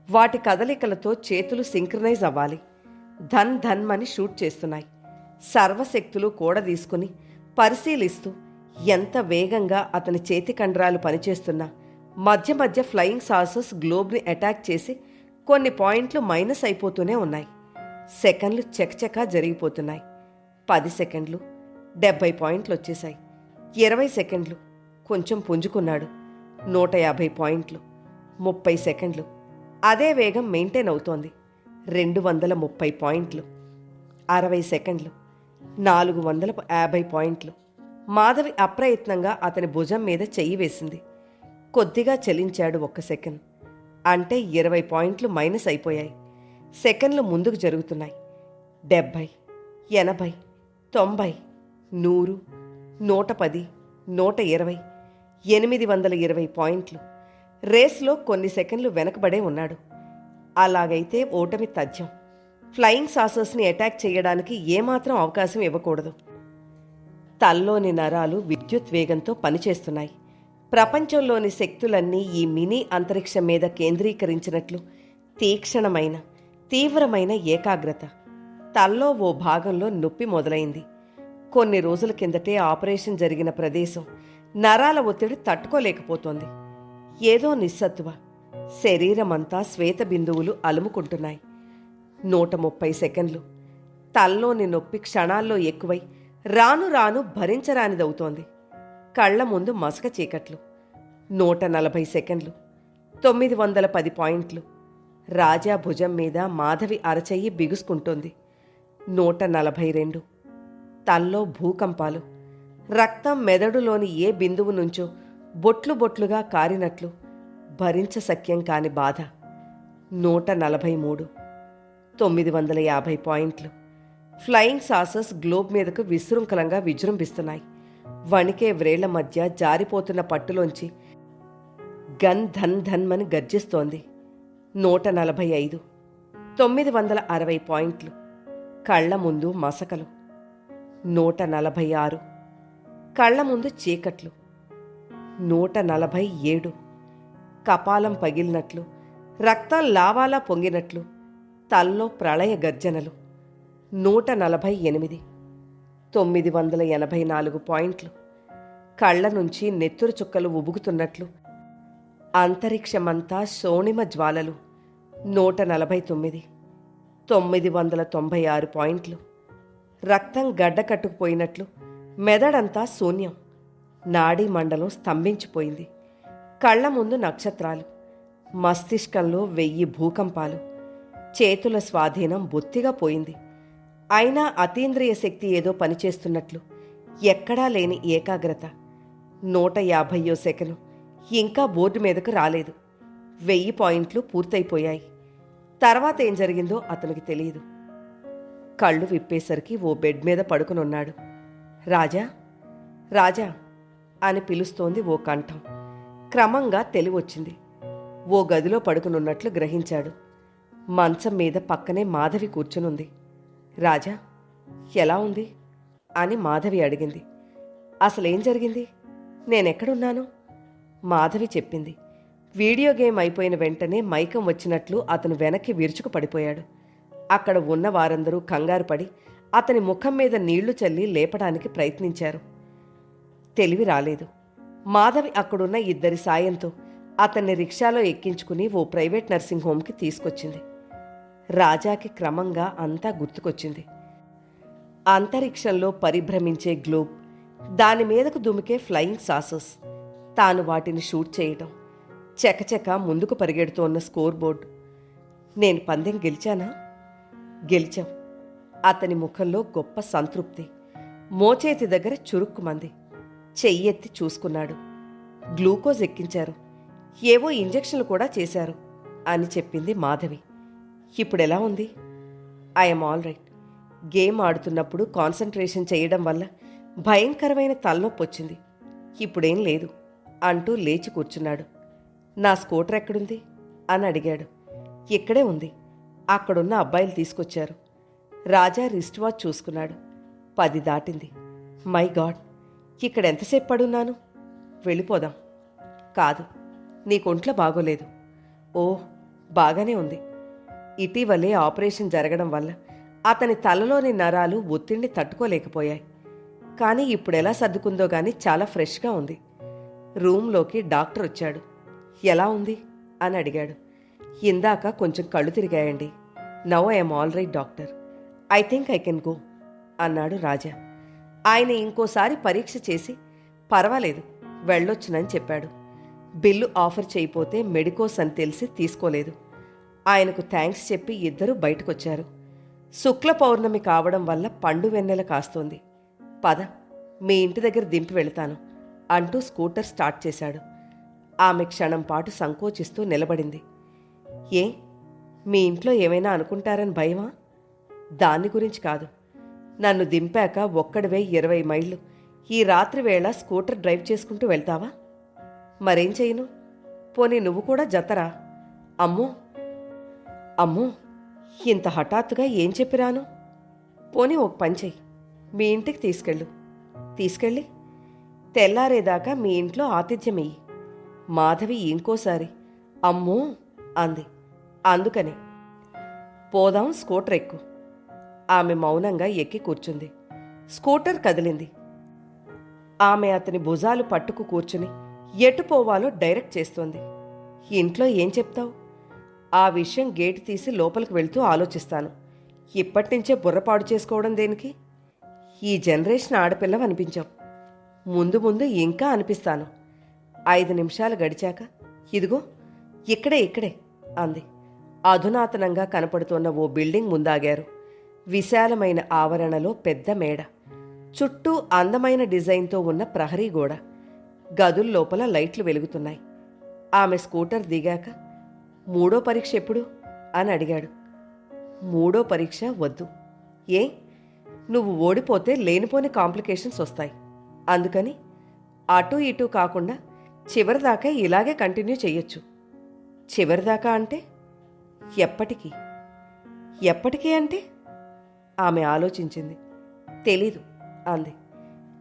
వాటి కదలికలతో చేతులు సింక్రనైజ్ అవ్వాలి. ధన్ ధన్మని షూట్ చేస్తున్నాయి. సర్వశక్తులు కూడదీసుకుని పరిశీలిస్తూ ఎంత వేగంగా అతని చేతి కండరాలు పనిచేస్తున్నా మధ్య మధ్య ఫ్లయింగ్ సాసర్స్ గ్లోబ్ని అటాక్ చేసి కొన్ని పాయింట్లు మైనస్ అయిపోతూనే ఉన్నాయి. సెకండ్లు చకచకా జరిగిపోతున్నాయి. 10 సెకండ్లు 70 పాయింట్లు వచ్చేశాయి. 20 సెకండ్లు కొంచెం పుంజుకున్నాడు. 150 పాయింట్లు. 30 సెకండ్లు అదే వేగం మెయింటైన్ అవుతోంది. 230 పాయింట్లు. 60 సెకండ్లు 450 పాయింట్లు. మాధవి అప్రయత్నంగా అతని భుజం మీద చెయ్యి వేసింది. కొద్దిగా చలించాడు. 1 సెకండ్. అంటే 20 పాయింట్లు మైనస్ అయిపోయాయి. సెకండ్లు ముందుకు జరుగుతున్నాయి. 70, 80, 90, 100, 110, 120, 820 పాయింట్లు. రేస్లో కొన్ని సెకండ్లు వెనకబడే ఉన్నాడు. అలాగైతే ఓటమి తథ్యం. ఫ్లయింగ్ సాసర్స్ని అటాక్ చేయడానికి ఏమాత్రం అవకాశం ఇవ్వకూడదు. తల్లోని నరాలు విద్యుత్ వేగంతో పనిచేస్తున్నాయి. ప్రపంచంలోని శక్తులన్నీ ఈ మినీ అంతరిక్షం మీద కేంద్రీకరించినట్లు తీక్షణమైన, తీవ్రమైన ఏకాగ్రత. తల్లో ఓ భాగంలో నొప్పి మొదలైంది. కొన్ని రోజుల కిందటే ఆపరేషన్ జరిగిన ప్రదేశం నరాల ఒత్తిడి తట్టుకోలేకపోతోంది. ఏదో నిస్సత్తువ. శరీరమంతా శ్వేత బిందువులు అలుముకుంటున్నాయి. 130 సెకండ్లు. తలలోని నొప్పి క్షణాల్లో ఎక్కువై రాను రాను భరించరానిదవుతోంది. కళ్ల ముందు మసక చీకట్లు. 140 సెకండ్లు. 910 పాయింట్లు. రాజా భుజం మీద మాధవి అరచెయ్యి బిగుసుకుంటోంది. 142. తల్లో భూకంపాలు. రక్తం మెదడులోని ఏ బిందువు నుంచో బొట్లు బొట్లుగా కారినట్లు భరించశక్యం కాని బాధ. 143. 950 పాయింట్లు. ఫ్లయింగ్ సాసర్స్ గ్లోబ్ మీదకు విశృంఖలంగా విజృంభిస్తున్నాయి. వణికే వ్రేళ్ల మధ్య జారిపోతున్న పట్టులోంచి గన్ ధన్ ధన్మని గర్జిస్తోంది. 145. 960 పాయింట్లు. కళ్ల ముందు మసకలు. 146. కళ్ల ముందు చీకట్లు. 147. కపాలం పగిలినట్లు, రక్తం లావాలా పొంగినట్లు, తల్లో ప్రళయ గర్జనలు. 148. 984 పాయింట్లు. కళ్ల నుంచి నెత్తురు చుక్కలు ఉబుకుతున్నట్లు, అంతరిక్షమంతా శోణిమ జ్వాలలు. 149. 996 పాయింట్లు. రక్తం గడ్డకట్టుకుపోయినట్లు, మెదడంతా శూన్యం. నాడీ మండలం స్తంభించిపోయింది. కళ్ల ముందు నక్షత్రాలు. మస్తిష్కంలో 1000 భూకంపాలు. చేతుల స్వాధీనం బొత్తిగా పోయింది. అయినా అతీంద్రియ శక్తి ఏదో పనిచేస్తున్నట్లు, ఎక్కడా లేని ఏకాగ్రత. 150వ సెకను. ఇంకా బోర్డు మీదకు రాలేదు. 1000 పాయింట్లు పూర్తయిపోయాయి. తర్వాత ఏం జరిగిందో అతనికి తెలియదు. కళ్ళు విప్పేసరికి ఓ బెడ్ మీద పడుకునున్నాడు. రాజా, రాజా అని పిలుస్తోంది ఓ కంఠం. క్రమంగా తెలివొచ్చింది. ఓ గదిలో పడుకునున్నట్లు గ్రహించాడు. మంచం మీద పక్కనే మాధవి కూర్చునుంది. రాజా, ఎలా ఉంది అని మాధవి అడిగింది. అసలేం జరిగింది? నేనెక్కడున్నాను? మాధవి చెప్పింది. వీడియో గేమ్ అయిపోయిన వెంటనే మైకం వచ్చినట్లు అతను వెనక్కి విరుచుకు పడిపోయాడు. అక్కడ ఉన్న వారందరూ కంగారు పడి అతని ముఖం మీద నీళ్లు చల్లి లేపడానికి ప్రయత్నించారు. తెలివి రాలేదు. మాధవి అక్కడున్న 2 సాయంతో అతన్ని రిక్షాలో ఎక్కించుకుని ఓ ప్రైవేట్ నర్సింగ్ హోంకి తీసుకొచ్చింది. రాజాకి క్రమంగా అంతా గుర్తుకొచ్చింది. అంతరిక్షంలో పరిభ్రమించే గ్లోబ్, దాని మీదకు దుమికే ఫ్లయింగ్ సాసర్స్, తాను వాటిని షూట్ చేయటం, చకచక ముందుకు పరిగెడుతోన్న స్కోర్ బోర్డు. నేను పందెం గెలిచానా? గెలిచాం. అతని ముఖంలో గొప్ప సంతృప్తి. మోచేతి దగ్గర చురుక్కుమంది. చెయ్యెత్తి చూసుకున్నాడు. గ్లూకోజ్ ఎక్కించారు, ఏవో ఇంజెక్షన్లు కూడా చేశారు అని చెప్పింది మాధవి. ఇప్పుడెలా ఉంది? I'm all right. గేమ్ ఆడుతున్నప్పుడు కాన్సంట్రేషన్ చేయడం వల్ల భయంకరమైన తలనొప్పి వచ్చింది. ఇప్పుడేం లేదు అంటూ లేచి కూర్చున్నాడు. నా స్కూటర్ ఎక్కడుంది అని అడిగాడు. ఇక్కడే ఉంది. అక్కడున్న అబ్బాయిలు తీసుకొచ్చారు. రాజా రిస్ట్ వాచ్ చూసుకున్నాడు. 10 దాటింది. మై గాడ్, ఇక్కడ ఎంతసేపు పడున్నాను? వెళ్ళిపోదాం. కాదు, నీకొంట్లో బాగోలేదు. ఓ, బాగానే ఉంది. ఇటీవలే ఆపరేషన్ జరగడం వల్ల అతని తలలోని నరాలు ఒత్తిడిని తట్టుకోలేకపోయాయి. కానీ ఇప్పుడెలా సర్దుకుందో గాని చాలా ఫ్రెష్గా ఉంది. రూంలోకి డాక్టర్ వచ్చాడు. ఎలా ఉంది అని అడిగాడు. ఇందాక కొంచెం కళ్ళు తిరిగాయండి. Now I'm all right doctor. I think I can go అన్నాడు రాజా. ఆయన ఇంకోసారి పరీక్ష చేసి పర్వాలేదు వెళ్ళొచ్చునని చెప్పాడు. బిల్లు ఆఫర్ చేయపోతే మెడికోస్ అని తెలిసి తీసుకోలేదు. ఆయనకు థ్యాంక్స్ చెప్పి ఇద్దరూ బయటకొచ్చారు. శుక్ల పౌర్ణమి కావడం వల్ల పండు వెన్నెల కాస్తోంది. పద, మీ ఇంటి దగ్గర దింపి వెళతాను అంటూ స్కూటర్ స్టార్ట్ చేశాడు. ఆమె క్షణం పాటు సంకోచిస్తూ నిలబడింది. ఏ, మీ ఇంట్లో ఏమైనా అనుకుంటారని భయమా? దాన్ని గురించి కాదు. నన్ను దింపాక ఒక్కడివే 20 మైళ్ళు ఈ రాత్రి వేళ స్కూటర్ డ్రైవ్ చేసుకుంటూ వెళ్తావా? మరేం చేయను? పోనీ నువ్వు కూడా జతరా? అమ్మో అమ్మో, ఇంత హఠాత్తుగా ఏం చెప్పిరాను? పోనీ ఒక పని చెయ్యి, మీ ఇంటికి తీసుకెళ్ళి తెల్లారేదాకా మీ ఇంట్లో ఆతిథ్యమియ్యి. మాధవి ఇంకోసారి అమ్మో అంది. అందుకని పోదాం, స్కూటర్ ఎక్కు. ఆమె మౌనంగా ఎక్కి కూర్చుంది. స్కూటర్ కదిలింది. ఆమె అతని భుజాలు పట్టుకు కూర్చుని ఎటు పోవాలో డైరెక్ట్ చేస్తోంది. ఇంట్లో ఏం చెప్తావు? ఆ విషయం గేటు తీసి లోపలికి వెళ్తూ ఆలోచిస్తాను. ఇప్పటినుంచే బుర్రపాడు చేసుకోవడం దేనికి? ఈ జనరేషన్ ఆడపిల్లవ అనిపించావు. ముందు ముందు ఇంకా అనిపిస్తాను. 5 నిమిషాలు గడిచాక ఇదిగో ఇక్కడే అంది. అధునాతనంగా కనపడుతున్న ఓ బిల్డింగ్ ముందాగారు. విశాలమైన ఆవరణలో పెద్ద మేడ, చుట్టూ అందమైన డిజైన్తో ఉన్న ప్రహరీ గోడ, గదుల లోపల లైట్లు వెలుగుతున్నాయి. ఆమె స్కూటర్ దిగాక 3వ పరీక్ష ఎప్పుడు అని అడిగాడు. 3వ పరీక్ష వద్దు. ఏ? నువ్వు ఓడిపోతే లేనిపోని కాంప్లికేషన్స్ వస్తాయి. అందుకని అటూ ఇటూ కాకుండా చివరిదాకా ఇలాగే కంటిన్యూ చెయ్యొచ్చు. చివరిదాకా అంటే ఎప్పటికీ? ఎప్పటికీ అంటే? ఆమె ఆలోచించింది. తెలీదు అంది.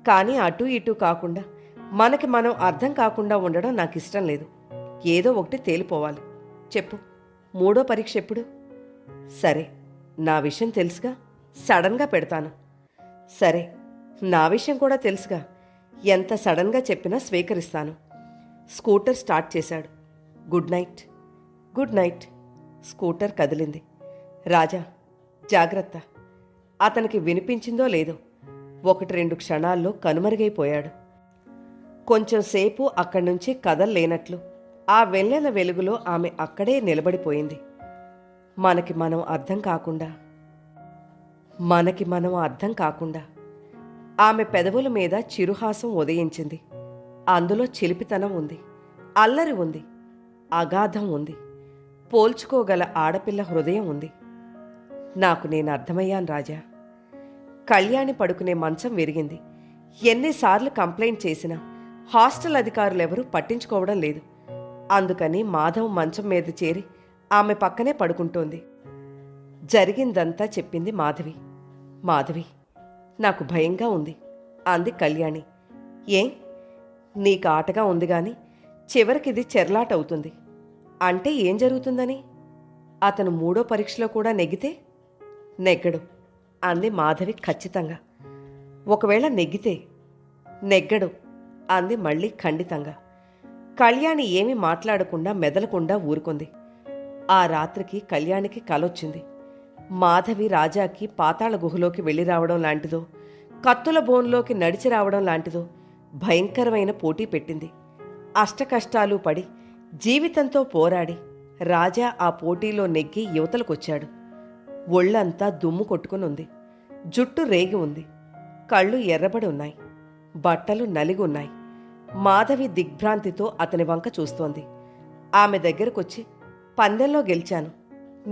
కానీ అటూ ఇటూ కాకుండా మనకి మనం అర్థం కాకుండా ఉండడం నాకు ఇష్టం లేదు. ఏదో ఒకటి తేలిపోవాలి. చెప్పు, 3వ పరీక్ష ఎప్పుడు? సరే, నా విషయం తెలుసుగా, సడన్గా పెడతాను. సరే, నా విషయం కూడా తెలుసుగా, ఎంత సడన్గా చెప్పినా స్వీకరిస్తాను. స్కూటర్ స్టార్ట్ చేశాడు. Good night. Good night. Scooter కదిలింది. రాజా, జాగ్రత్త. అతనికి వినిపించిందో లేదో 1-2 క్షణాల్లో కనుమరుగైపోయాడు. కొంచెం సేపు అక్కడి నుంచి కదల్లేనట్లు ఆ వెన్నెల వెలుగులో ఆమె అక్కడే నిలబడిపోయింది. మనకి మనం అర్థం కాకుండా ఆమె పెదవుల మీద చిరుహాసం ఉదయించింది. అందులో చిలిపితనం ఉంది, అల్లరి ఉంది, అగాధం ఉంది, పోల్చుకోగల ఆడపిల్ల హృదయం ఉంది. నాకు నేను అర్థమయ్యాను రాజా. కళ్యాణి పడుకునే మంచం విరిగింది. ఎన్నిసార్లు కంప్లైంట్ చేసినా హాస్టల్ అధికారులెవరూ పట్టించుకోవడం లేదు. అందుకని మాధవ్ మంచం మీద చేరి ఆమె పక్కనే పడుకుంటోంది. జరిగిందంతా చెప్పింది మాధవి. మాధవి, నాకు భయంగా ఉంది అంది కళ్యాణి. ఏం? నీకు ఆటగా ఉంది గాని చివరికిది చెర్లాట అవుతుంది. అంటే ఏం జరుగుతుందని? అతను 3వ పరీక్షలో కూడా నెగ్గితే? నెగ్గడు అంది మాధవి ఖచ్చితంగా. ఒకవేళ నెగ్గితే? నెగ్గడు అంది మళ్ళీ ఖండితంగా. కళ్యాణి ఏమీ మాట్లాడకుండా మెదలకుండా ఊరుకుంది. ఆ రాత్రికి కళ్యాణికి కలొచ్చింది. మాధవి రాజాకి పాతాళ గుహలోకి వెళ్ళి రావడం లాంటిదో, కత్తుల బోన్లోకి నడిచి రావడం లాంటిదో భయంకరమైన పోటీ పెట్టింది. అష్టకష్టాలు పడి జీవితంతో పోరాడి రాజా ఆ పోటీలో నెగ్గి యువతలకొచ్చాడు. ఒళ్ళంతా దుమ్ము కొట్టుకుని ఉంది. జుట్టు రేగి ఉంది. కళ్ళు ఎర్రబడి ఉన్నాయి. బట్టలు నలిగి ఉన్నాయి. మాధవి దిగ్భ్రాంతితో అతని వంక చూస్తోంది. ఆమె దగ్గరకొచ్చి, పందెంలో గెలిచాను,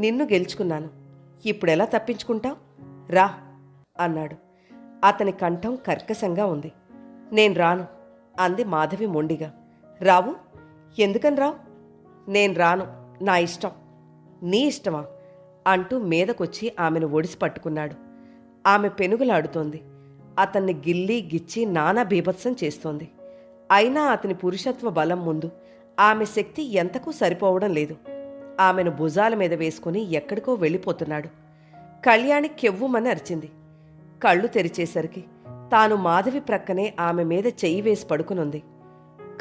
నిన్ను గెలుచుకున్నాను, ఇప్పుడెలా తప్పించుకుంటావు? రా అన్నాడు. అతని కంఠం కర్కశంగా ఉంది. నేను రాను అంది మాధవి మొండిగా. రావు? ఎందుకని రావు? నేను రాను, నా ఇష్టం. నీ ఇష్టమా అంటూ మీదకొచ్చి ఆమెను ఒడిసి పట్టుకున్నాడు. ఆమె పెనుగులాడుతోంది. అతన్ని గిల్లి గిచ్చి నానా బీభత్సం చేస్తోంది. అయినా అతని పురుషత్వ బలం ముందు ఆమె శక్తి ఎంతకూ సరిపోవడం లేదు. ఆమెను భుజాల మీద వేసుకుని ఎక్కడికో వెళ్ళిపోతున్నాడు. కళ్యాణి కెవ్వుమని అరిచింది. కళ్ళు తెరిచేసరికి తాను మాధవి ప్రక్కనే ఆమె మీద చెయ్యి వేసి పడుకునుంది.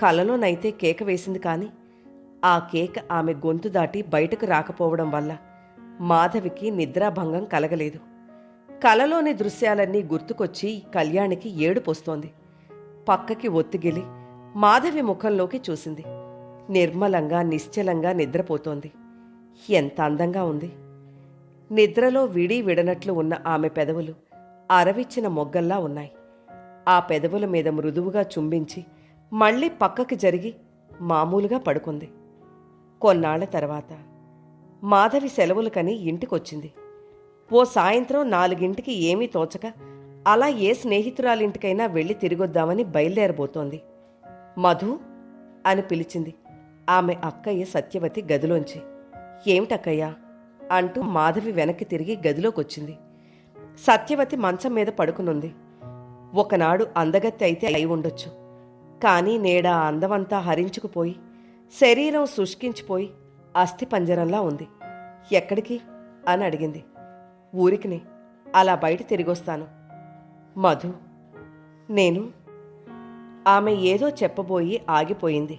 కలలోనైతే కేక వేసింది కానీ ఆ కేక ఆమె గొంతు దాటి బయటకు రాకపోవడం వల్ల మాధవికి నిద్రాభంగం కలగలేదు. కలలోని దృశ్యాలన్నీ గుర్తుకొచ్చి కళ్యాణికి ఏడుపొస్తోంది. పక్కకి ఒత్తిగిలి మాధవి ముఖంలోకి చూసింది. నిర్మలంగా నిశ్చలంగా నిద్రపోతోంది. ఎంత అందంగా ఉంది! నిద్రలో విడి విడనట్లు ఉన్న ఆమె పెదవులు అరవిచ్చిన మొగ్గల్లా ఉన్నాయి. ఆ పెదవుల మీద మృదువుగా చుంబించి మళ్ళీ పక్కకి జరిగి మామూలుగా పడుకుంది. కొన్నాళ్ల తర్వాత మాధవి సెలవులకని ఇంటికొచ్చింది. ఓ సాయంత్రం 4ంటికి ఏమీ తోచక అలా ఏ స్నేహితురాలింటికైనా వెళ్ళి తిరిగొద్దామని బయలుదేరబోతోంది. మధు అని పిలిచింది ఆమె అక్కయ్య సత్యవతి గదిలోంచి. ఏమిటక్కయ్యా అంటూ మాధవి వెనక్కి తిరిగి గదిలోకొచ్చింది. సత్యవతి మంచం మీద పడుకునుంది. ఒకనాడు అందగత్తె అయితే అయి ఉండొచ్చు, కానీ నేడా అందమంతా హరించుకుపోయి శరీరం శుష్కించిపోయి అస్థిపంజరంలా ఉంది. ఎక్కడికి అని అడిగింది. ఊరికినే, అలా బయట తిరిగొస్తాను. మధు, నేను. ఆమె ఏదో చెప్పబోయి ఆగిపోయింది.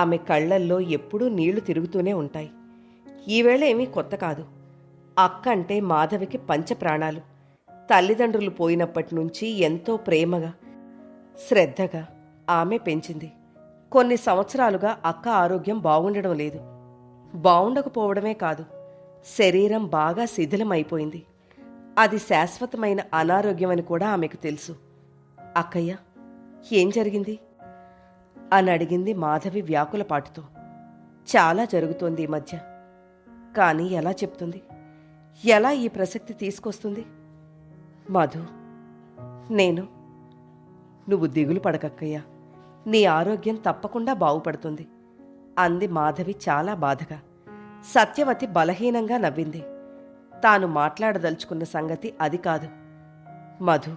ఆమె కళ్లల్లో ఎప్పుడూ నీళ్లు తిరుగుతూనే ఉంటాయి. ఈవేళ ఏమీ కొత్త కాదు. అక్క అంటే మాధవికి పంచప్రాణాలు. తల్లిదండ్రులు పోయినప్పటి నుంచి ఎంతో ప్రేమగా, శ్రద్ధగా ఆమె పెంచింది. కొన్ని సంవత్సరాలుగా అక్క ఆరోగ్యం బాగుండడం లేదు. బావుండకపోవడమే కాదు, శరీరం బాగా శిథిలమైపోయింది. అది శాశ్వతమైన అనారోగ్యమని కూడా ఆమెకు తెలుసు. అక్కయ్య, ఏం జరిగింది అని అడిగింది మాధవి వ్యాకులపాటుతో. చాలా జరుగుతోంది ఈ మధ్య. కానీ ఎలా చెప్తుంది? ఎలా ఈ ప్రసక్తి తీసుకొస్తుంది? మధు, నువ్వు దిగులు పడకక్కయ్యా, నీ ఆరోగ్యం తప్పకుండా బాగుపడుతుంది అంది మాధవి చాలా బాధగా. సత్యవతి బలహీనంగా నవ్వింది. తాను మాట్లాడదలుచుకున్న సంగతి అది కాదు. మధు,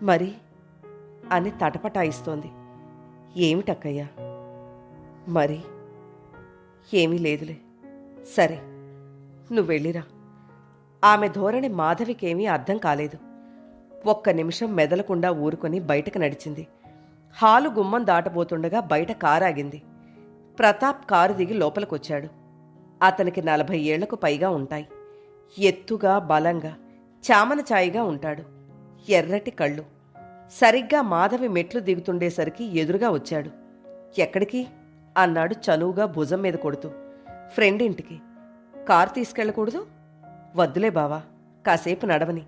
మరి అని తటపటాయిస్తోంది. ఏమిటక్కయ్యా? మరి ఏమీ లేదులే. సరే, నువ్వెళ్ళిరా. ఆమె ధోరణి మాధవికేమీ అర్థం కాలేదు. ఒక్క నిమిషం మెదలకుండా ఊరుకొని బయటకు నడిచింది. హాలు గుమ్మం దాటబోతుండగా బయట కారాగింది. ప్రతాప్ కారు దిగి లోపలికొచ్చాడు. అతనికి 40 ఏళ్లకు పైగా ఉంటాయి. ఎత్తుగా, బలంగా, చామన ఛాయిగా ఉంటాడు. ఎర్రటి కళ్ళు. సరిగ్గా మాధవి మెట్లు దిగుతుండేసరికి ఎదురుగా వచ్చాడు. ఎక్కడికి అన్నాడు చనువుగా భుజం మీద కొడుతూ. ఫ్రెండ్ ఇంటికి. కారు తీసుకెళ్ళకూడదు? వద్దులే బావా, కాసేపు నడవని.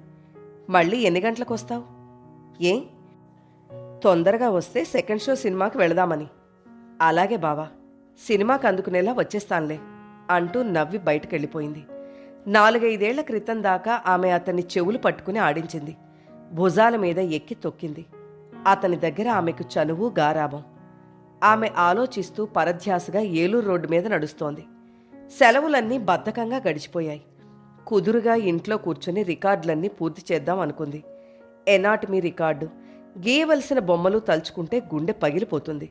మళ్ళీ ఎన్ని గంటలకొస్తావు? ఏ, తొందరగా వస్తే సెకండ్ షో సినిమాకి వెళదామని. అలాగే బావా, సినిమాకి అందుకునేలా వచ్చేస్తానులే అంటూ నవ్వి బయటకెళ్ళిపోయింది. 4-5 ఏళ్ల క్రితం దాకా ఆమె అతన్ని చెవులు పట్టుకుని ఆడించింది. భుజాల మీద ఎక్కి తొక్కింది. అతని దగ్గర ఆమెకు చనువు, గారాబం. ఆమె ఆలోచిస్తూ పరధ్యాసగా ఏలూరు రోడ్డు మీద నడుస్తోంది. సెలవులన్నీ బద్ధకంగా గడిచిపోయాయి. కుదురుగా ఇంట్లో కూర్చొని రికార్డులన్నీ పూర్తి చేద్దాం అనుకుంది. ఎనాటమీ రికార్డు, గీయవలసిన బొమ్మలు తలుచుకుంటే గుండె పగిలిపోతుంది.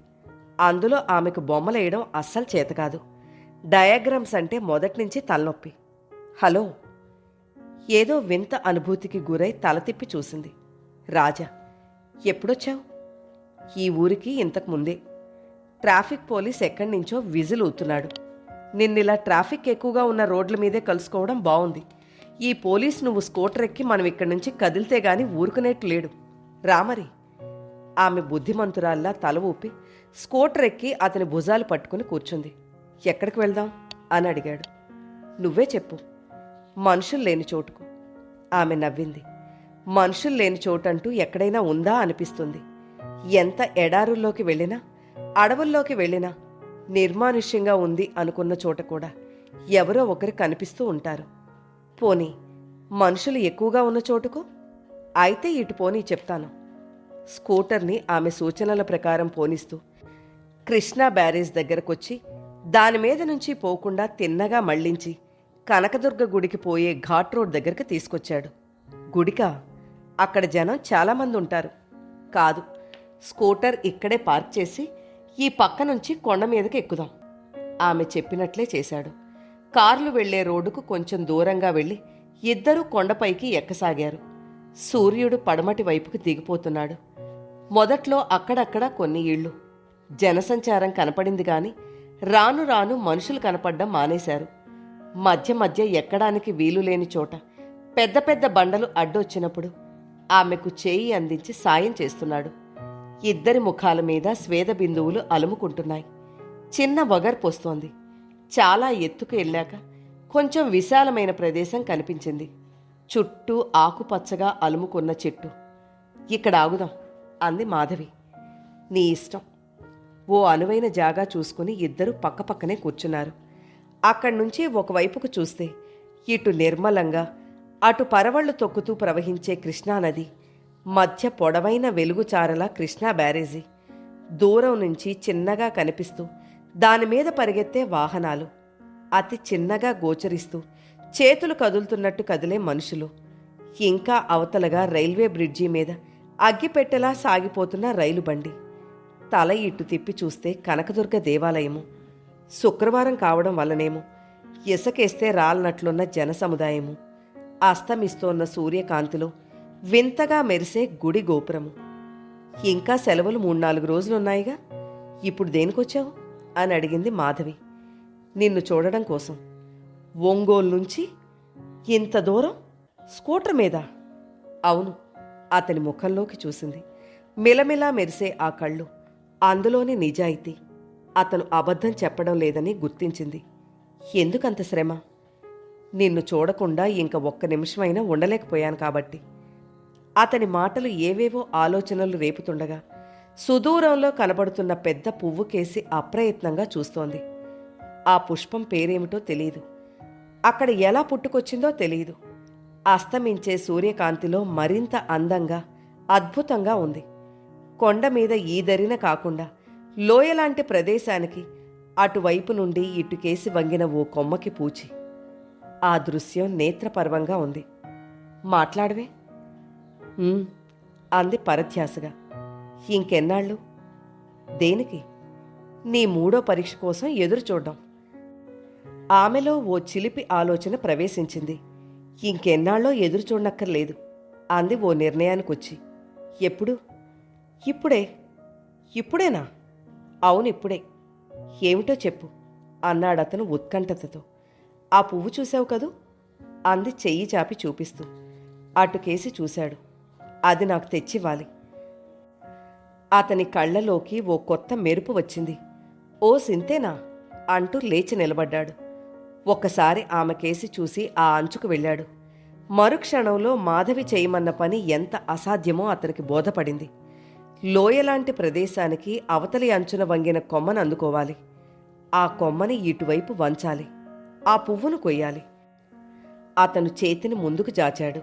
అందులో ఆమెకు బొమ్మలేయడం అస్సలు చేతకాదు. డయాగ్రామ్స్ అంటే మొదట్నుంచి తలనొప్పి. హలో! ఏదో వింత అనుభూతికి గురై తల తిప్పి చూసింది. రాజా. ఎప్పుడొచ్చావు? ఈ ఊరికి ఇంతకు ముందే. ట్రాఫిక్ పోలీస్ ఎక్కడి నుంచో విజిల్ ఊతున్నాడు. నిన్నిలా ట్రాఫిక్ ఎక్కువగా ఉన్న రోడ్ల మీదే కలుసుకోవడం బావుంది. ఈ పోలీస్ నువ్వు స్కూటర్ ఎక్కి మనం ఇక్కడి నుంచి కదిలితే గాని ఊరుకునేట్టు లేడు. రామరి. ఆమె బుద్ధిమంతురాల్లా తల ఊపి స్కూటర్ ఎక్కి అతని భుజాలు పట్టుకుని కూర్చుంది. ఎక్కడికి వెళ్దాం అని అడిగాడు. నువ్వే చెప్పు. మనుషులు లేని చోటుకు. ఆమె నవ్వింది. మనుషులు లేని చోటంటూ ఎక్కడైనా ఉందా అనిపిస్తుంది. ఎంత ఎడారుల్లోకి వెళ్ళినా, అడవుల్లోకి వెళ్ళినా నిర్మానుష్యంగా ఉంది అనుకున్న చోట కూడా ఎవరో ఒకరు కనిపిస్తూ ఉంటారు. పోనీ మనుషులు ఎక్కువగా ఉన్న చోటుకు? అయితే ఇటు పోనీ చెప్తాను. స్కూటర్ని ఆమె సూచనల ప్రకారం పోనిస్తూ కృష్ణా బ్యారేజ్ దగ్గరకొచ్చి దానిమీద నుంచి పోకుండా తిన్నగా మళ్లించి కనకదుర్గ గుడికి పోయే ఘాట్ రోడ్ దగ్గరికి తీసుకొచ్చాడు. గుడికా? అక్కడ జనం చాలామంది ఉంటారు. కాదు, స్కూటర్ ఇక్కడే పార్క్ చేసి ఈ పక్క నుంచి కొండ మీదకి ఎక్కుదాం. ఆమె చెప్పినట్లే చేశాడు. కార్లు వెళ్లే రోడ్డుకు కొంచెం దూరంగా వెళ్లి ఇద్దరూ కొండపైకి ఎక్కసాగారు. సూర్యుడు పడమటి వైపుకు దిగిపోతున్నాడు. మొదట్లో అక్కడక్కడ కొన్ని ఇళ్ళు. జనసంచారం కనపడింది గాని రాను రాను మనుషులు కనపడ్డం మానేశారు. మధ్య మధ్య ఎక్కడానికి వీలులేని చోట పెద్ద పెద్ద బండలు అడ్డొచ్చినప్పుడు ఆమెకు చేయి అందించి సాయం చేస్తున్నాడు. ఇద్దరి ముఖాల మీద స్వేద బిందువులు అలుముకుంటున్నాయి. చిన్న వగర్పొస్తోంది. చాలా ఎత్తుకు వెళ్ళాక కొంచెం విశాలమైన ప్రదేశం కనిపించింది. చుట్టూ ఆకుపచ్చగా అలుముకున్న చెట్టు. ఇక్కడ ఆగుదాం అంది మాధవి. నీ ఇష్టం. ఓ అనువైన జాగా చూసుకుని ఇద్దరు పక్కపక్కనే కూర్చున్నారు. అక్కడి నుంచి ఒకవైపుకు చూస్తే ఇటు నిర్మలంగా, అటు పరవళ్లు తొక్కుతూ ప్రవహించే కృష్ణానది, మధ్య పొడవైన వెలుగుచారల కృష్ణా బ్యారేజీ, దూరం నుంచి చిన్నగా కనిపిస్తూ దానిమీద పరిగెత్తే వాహనాలు, అతి చిన్నగా గోచరిస్తూ చేతులు కదులుతున్నట్టు కదిలే మనుషులు, ఇంకా అవతలగా రైల్వే బ్రిడ్జి మీద అగ్గిపెట్టెలా సాగిపోతున్న రైలు బండి. తల ఇటు తిప్పి చూస్తే కనకదుర్గ దేవాలయము. శుక్రవారం కావడం వల్లనేమో ఇసకేస్తే రాలనట్లున్న జనసముదాయము. అస్తమిస్తోన్న సూర్యకాంతిలో వింతగా మెరిసే గుడి గోపురము. ఇంకా సెలవులు 3-4 రోజులున్నాయిగా, ఇప్పుడు దేనికొచ్చావు అని అడిగింది మాధవి. నిన్ను చూడడం కోసం. ఒంగోలు నుంచి ఇంత దూరం స్కూటర్ మీద? అవును. అతని ముఖంలోకి చూసింది. మిలమిలా మెరిసే ఆ కళ్ళు, అందులోని నిజాయితీ. అతను అబద్ధం చెప్పడం లేదని గుర్తించింది. ఎందుకంత శ్రమ? నిన్ను చూడకుండా ఇంక ఒక్క నిమిషమైనా ఉండలేకపోయాను కాబట్టి. అతని మాటలు ఏవేవో ఆలోచనలు రేపుతుండగా సుదూరంలో కనబడుతున్న పెద్ద పువ్వు కేసి అప్రయత్నంగా చూస్తోంది. ఆ పుష్పం పేరేమిటో తెలియదు. అక్కడ ఎలా పుట్టుకొచ్చిందో తెలియదు. అస్తమించే సూర్యకాంతిలో మరింత అందంగా, అద్భుతంగా ఉంది. కొండ మీద ఈదరిన కాకుండా లోయలాంటి ప్రదేశానికి అటువైపు నుండి ఇటుకేసి వంగిన ఓ కొమ్మకి పూచి. ఆ దృశ్యం నేత్రపర్వంగా ఉంది. మాట్లాడవే అంది పరధ్యాసగా. ఇంకెన్నాళ్ళు? దేనికి? నీ 3వ పరీక్ష కోసం ఎదురు చూడ్డం. ఆమెలో ఓ చిలిపి ఆలోచన ప్రవేశించింది. ఇంకెన్నాళ్ళో ఎదురు చూడనక్కర్లేదు అంది ఓ నిర్ణయానికొచ్చి. ఎప్పుడు? ఇప్పుడే. ఇప్పుడేనా? అవును, ఇప్పుడే. ఏమిటో చెప్పు అన్నాడతను ఉత్కంఠతతో. ఆ పువ్వు చూశావు కదూ అంది చెయ్యి చాపి చూపిస్తూ. అటుకేసి చూశాడు. అది నాకు తెచ్చివ్వాలి. అతని కళ్ళలోకి ఓ కొత్త మెరుపు వచ్చింది. ఓ సింతేనా అంటూ లేచి నిలబడ్డాడు. ఒక్కసారి ఆమె కేసి చూసి ఆ అంచుకు వెళ్ళాడు. మరుక్షణంలో మాధవి చేయమన్న పని ఎంత అసాధ్యమో అతనికి బోధపడింది. లోయలాంటి ప్రదేశానికి అవతలి అంచున వంగిన కొమ్మను అందుకోవాలి. ఆ కొమ్మని ఇటువైపు వంచాలి. ఆ పువ్వును కొయ్యాలి. అతను చేతిని ముందుకు జాచాడు.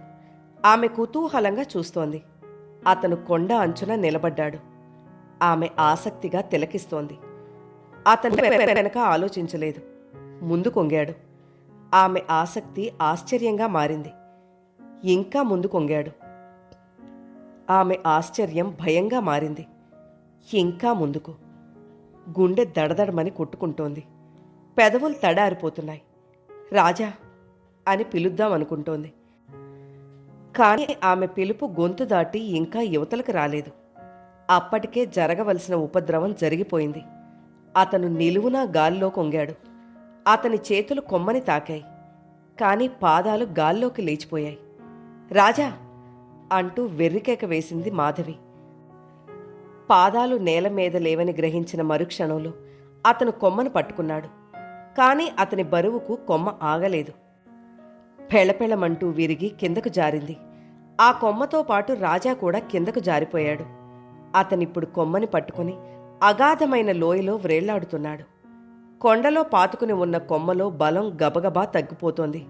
ఆమె కుతూహలంగా చూస్తోంది. అతను కొండ అంచున నిలబడ్డాడు. ఆమె ఆసక్తిగా తిలకిస్తోంది. అతను వెనక ఆలోచించలేదు. ముందు కొంగాడు. ఆమె ఆసక్తి ఆశ్చర్యంగా మారింది. ఇంకా ముందు కొంగాడు. ఆమె ఆశ్చర్యం భయంగా మారింది. ఇంకా ముందుకు. గుండె దడదడమని కొట్టుకుంటోంది. పెదవులు తడారిపోతున్నాయి. రాజా అని పిలుద్దామనుకుంటోంది. కానీ ఆమె పిలుపు గొంతు దాటి ఇంకా యువతలకు రాలేదు. అప్పటికే జరగవలసిన ఉపద్రవం జరిగిపోయింది. అతను నిలువునా గాల్లో కొంగాడు. అతని చేతులు కొమ్మని తాకాయి. కానీ పాదాలు గాల్లోకి లేచిపోయాయి. రాజా అంటూ వెర్రికేక వేసింది మాధవి. పాదాలు నేల మీద లేవని గ్రహించిన మరుక్షణంలో అతను కొమ్మను పట్టుకున్నాడు. కానీ అతని బరువుకు కొమ్మ ఆగలేదు. పెళపెళమంటూ విరిగి కిందకు జారింది. ఆ కొమ్మతో పాటు రాజా కూడా కిందకు జారిపోయాడు. అతనిప్పుడు కొమ్మని పట్టుకుని అగాధమైన లోయలో వ్రేళ్లాడుతున్నాడు. కొండలో పాతుకుని ఉన్న కొమ్మలో బలం గబగబా తగ్గిపోతోంది.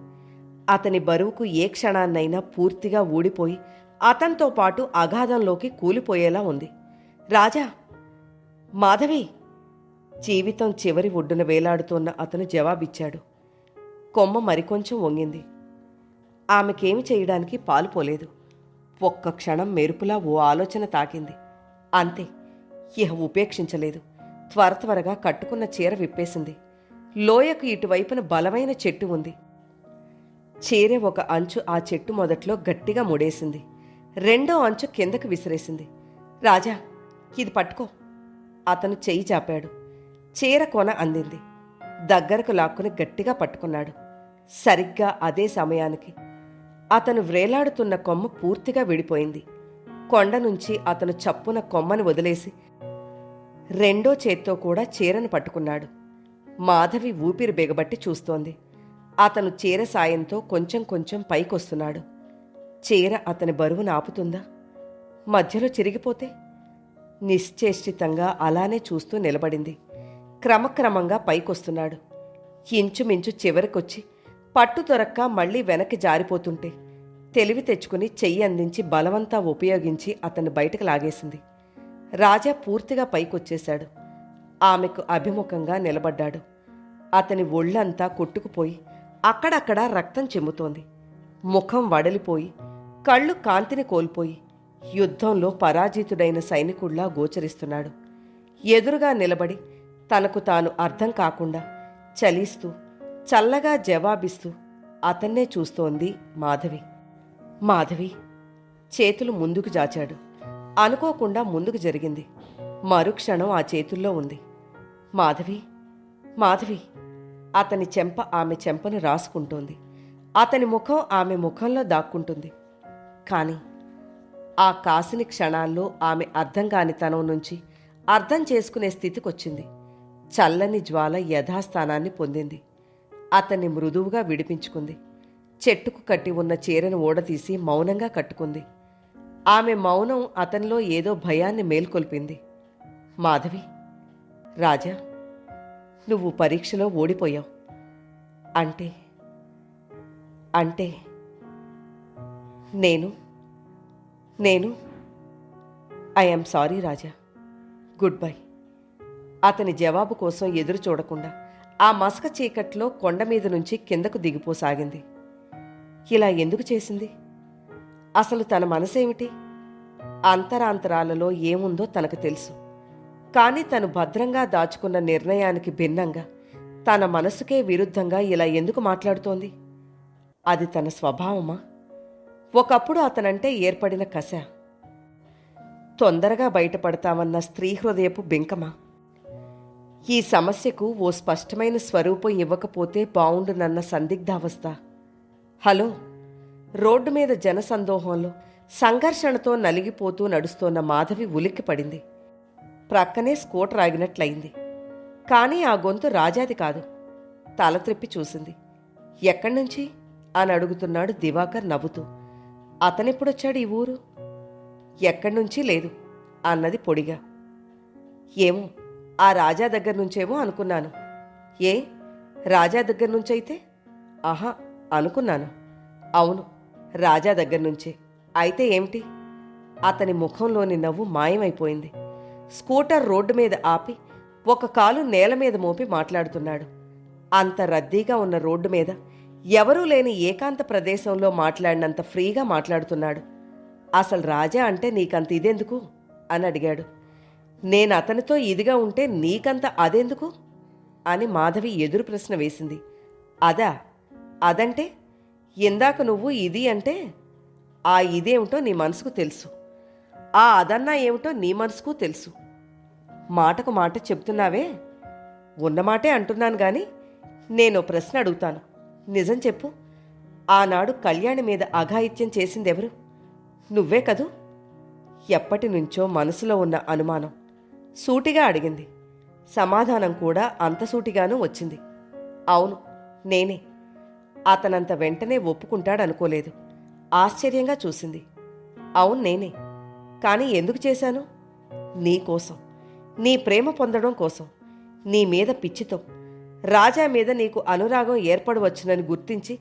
అతని బరువుకు ఏ క్షణాన్నైనా పూర్తిగా ఊడిపోయి అతనితో పాటు అగాధంలోకి కూలిపోయేలా ఉంది. రాజా! మాధవి! జీవితం చివరి ఒడ్డున వేలాడుతోన్న అతను జవాబిచ్చాడు. కొమ్మ మరికొంచెం వంగింది. ఆమెకేమి చేయడానికి పాలుపోలేదు. ఒక్క క్షణం మెరుపులా ఓ ఆలోచన తాకింది. అంతే. ఇహ ఉపేక్షించలేదు. త్వరగా కట్టుకున్న చీర విప్పేసింది. లోయకు ఇటువైపున బలమైన చెట్టు ఉంది. చీరె ఒక అంచు ఆ చెట్టు మొదట్లో గట్టిగా ముడేసింది. రెండో అంచు కిందకు విసిరేసింది. రాజా, ఇది పట్టుకో. అతను చెయ్యి చాపాడు. చీర కొన అందింది. దగ్గరకు లాక్కుని గట్టిగా పట్టుకున్నాడు. సరిగ్గా అదే సమయానికి అతను వ్రేలాడుతున్న కొమ్మ పూర్తిగా విడిపోయింది. కొండ నుంచి అతను చప్పున కొమ్మను వదిలేసి రెండో చేత్తో కూడా చీరను పట్టుకున్నాడు. మాధవి ఊపిరి బిగబట్టి చూస్తోంది. అతను చీర సాయంతో కొంచెం కొంచెం పైకొస్తున్నాడు. చీర అతని బరువును ఆపుతుందా? మధ్యలో చిరిగిపోతే? నిశ్చేష్టితంగా అలానే చూస్తూ నిలబడింది. క్రమక్రమంగా పైకొస్తున్నాడు. ఇంచుమించు చివరికొచ్చి పట్టు దొరక్క మళ్లీ వెనక్కి జారిపోతుంటే తెలివి తెచ్చుకుని చెయ్యి అందించి బలవంతా ఉపయోగించి అతన్ని బయటకు లాగేసింది. రాజా పూర్తిగా పైకొచ్చేశాడు. ఆమెకు అభిముఖంగా నిలబడ్డాడు. అతని ఒళ్ళంతా కొట్టుకుపోయి అక్కడక్కడా రక్తం చెమ్ముతోంది. ముఖం వడలిపోయి కళ్ళు కాంతిని కోల్పోయి యుద్ధంలో పరాజితుడైన సైనికుడిలా గోచరిస్తున్నాడు. ఎదురుగా నిలబడి తనకు తాను అర్థం కాకుండా చలిస్తూ చల్లగా జవాబిస్తూ అతన్నే చూస్తోంది మాధవి. మాధవి చేతులు ముందుకు జాచాడు. అనుకోకుండా ముందుకు జరిగింది. మరుక్షణం ఆ చేతుల్లో ఉంది. మాధవి, మాధవి అతని చెంప ఆమె చెంపను రాసుకుంటోంది. అతని ముఖం ఆమె ముఖంలో దాక్కుంటుంది. కానీ ఆ కాసిని క్షణాల్లో ఆమె అర్థం కానితనం నుంచి అర్థం చేసుకునే స్థితికొచ్చింది. చల్లని జ్వాల యథాస్థానాన్ని పొందింది. అతన్ని మృదువుగా విడిపించుకుంది. చెట్టుకు కట్టి ఉన్న చీరను ఊడతీసి మౌనంగా కట్టుకుంది. ఆమె మౌనం అతనిలో ఏదో భయాన్ని మేల్కొల్పింది. మాధవి, రాజా, నువ్వు పరీక్షలో ఓడిపోయావు. అంటే అంటే నేను నేను I'm sorry Raja, good bye. అతని జవాబు కోసం ఎదురు చూడకుండా ఆ మసక చీకట్లో కొండ మీద నుంచి కిందకు దిగిపోసాగింది. ఇలా ఎందుకు చేసింది? అసలు తన మనసేమిటి? అంతరాంతరాలలో ఏముందో తనకు తెలుసు. కానీ తను భద్రంగా దాచుకున్న నిర్ణయానికి భిన్నంగా తన మనసుకే విరుద్ధంగా ఇలా ఎందుకు మాట్లాడుతోంది? అది తన స్వభావమా? ఒకప్పుడు అతనంటే ఏర్పడిన కశ? తొందరగా బయటపడతామన్న స్త్రీ హృదయపు బింకమా? ఈ సమస్యకు ఓ స్పష్టమైన స్వరూపం ఇవ్వకపోతే బావుండునన్న సందిగ్ధావస్థ. హలో! రోడ్డు మీద జనసందోహంలో సంఘర్షణతో నలిగిపోతూ నడుస్తోన్న మాధవి ఉలిక్కిపడింది. ప్రక్కనే స్కూటర్ ఆగినట్లయింది. కానీ ఆ గొంతు రాజాది కాదు. తల త్రిప్పి చూసింది. ఎక్కడ్నుంచి అని అడుగుతున్నాడు దివాకర్ నవ్వుతూ. అతనెప్పుడొచ్చాడు ఈ ఊరు? ఎక్కడ్నుంచి లేదు అన్నది పొడిగా. ఏమో, ఆ రాజా దగ్గర నుంచేమో అనుకున్నాను. ఏ, రాజా దగ్గర నుంచైతే? ఆహా, అనుకున్నాను. అవును, రాజా దగ్గర నుంచే. అయితే ఏమిటి? అతని ముఖంలోని నవ్వు మాయమైపోయింది. స్కూటర్ రోడ్డు మీద ఆపి ఒక కాలు నేల మీద మోపి మాట్లాడుతున్నాడు. అంత రద్దీగా ఉన్న రోడ్డు మీద ఎవరూ లేని ఏకాంత ప్రదేశంలో మాట్లాడినంత ఫ్రీగా మాట్లాడుతున్నాడు. అసలు రాజా అంటే నీకంత ఇదెందుకు అని అడిగాడు. నేను అతనితో ఇదిగా ఉంటే నీకంత అదెందుకు అని మాధవి ఎదురు ప్రశ్న వేసింది. అదా? అదంటే ఇందాక నువ్వు ఇది అంటే ఆ ఇదేమిటో నీ మనసుకు తెలుసు, ఆ అదన్నా ఏమిటో నీ మనసుకు తెలుసు. మాటకు మాట చెప్తున్నావే. ఉన్నమాటే అంటున్నాను గాని నేను ప్రశ్న అడుగుతాను, నిజం చెప్పు. ఆనాడు కళ్యాణి మీద అఘాయిత్యం చేసిందెవరు? నువ్వే కదూ? ఎప్పటి నుంచో మనసులో ఉన్న అనుమానం సూటిగా అడిగింది. సమాధానం కూడా అంత సూటిగానూ వచ్చింది. అవును, నేనే. అతనంత వెంటనే ఒప్పుకుంటాడనుకోలేదు. ఆశ్చర్యంగా చూసింది. అవును, నేనే. కానీ ఎందుకు చేశాను? నీకోసం, నీ ప్రేమ పొందడం కోసం, నీ మీద పిచ్చితో. రాజా మీద నీకు అనురాగం ఏర్పడవచ్చునని గుర్తించి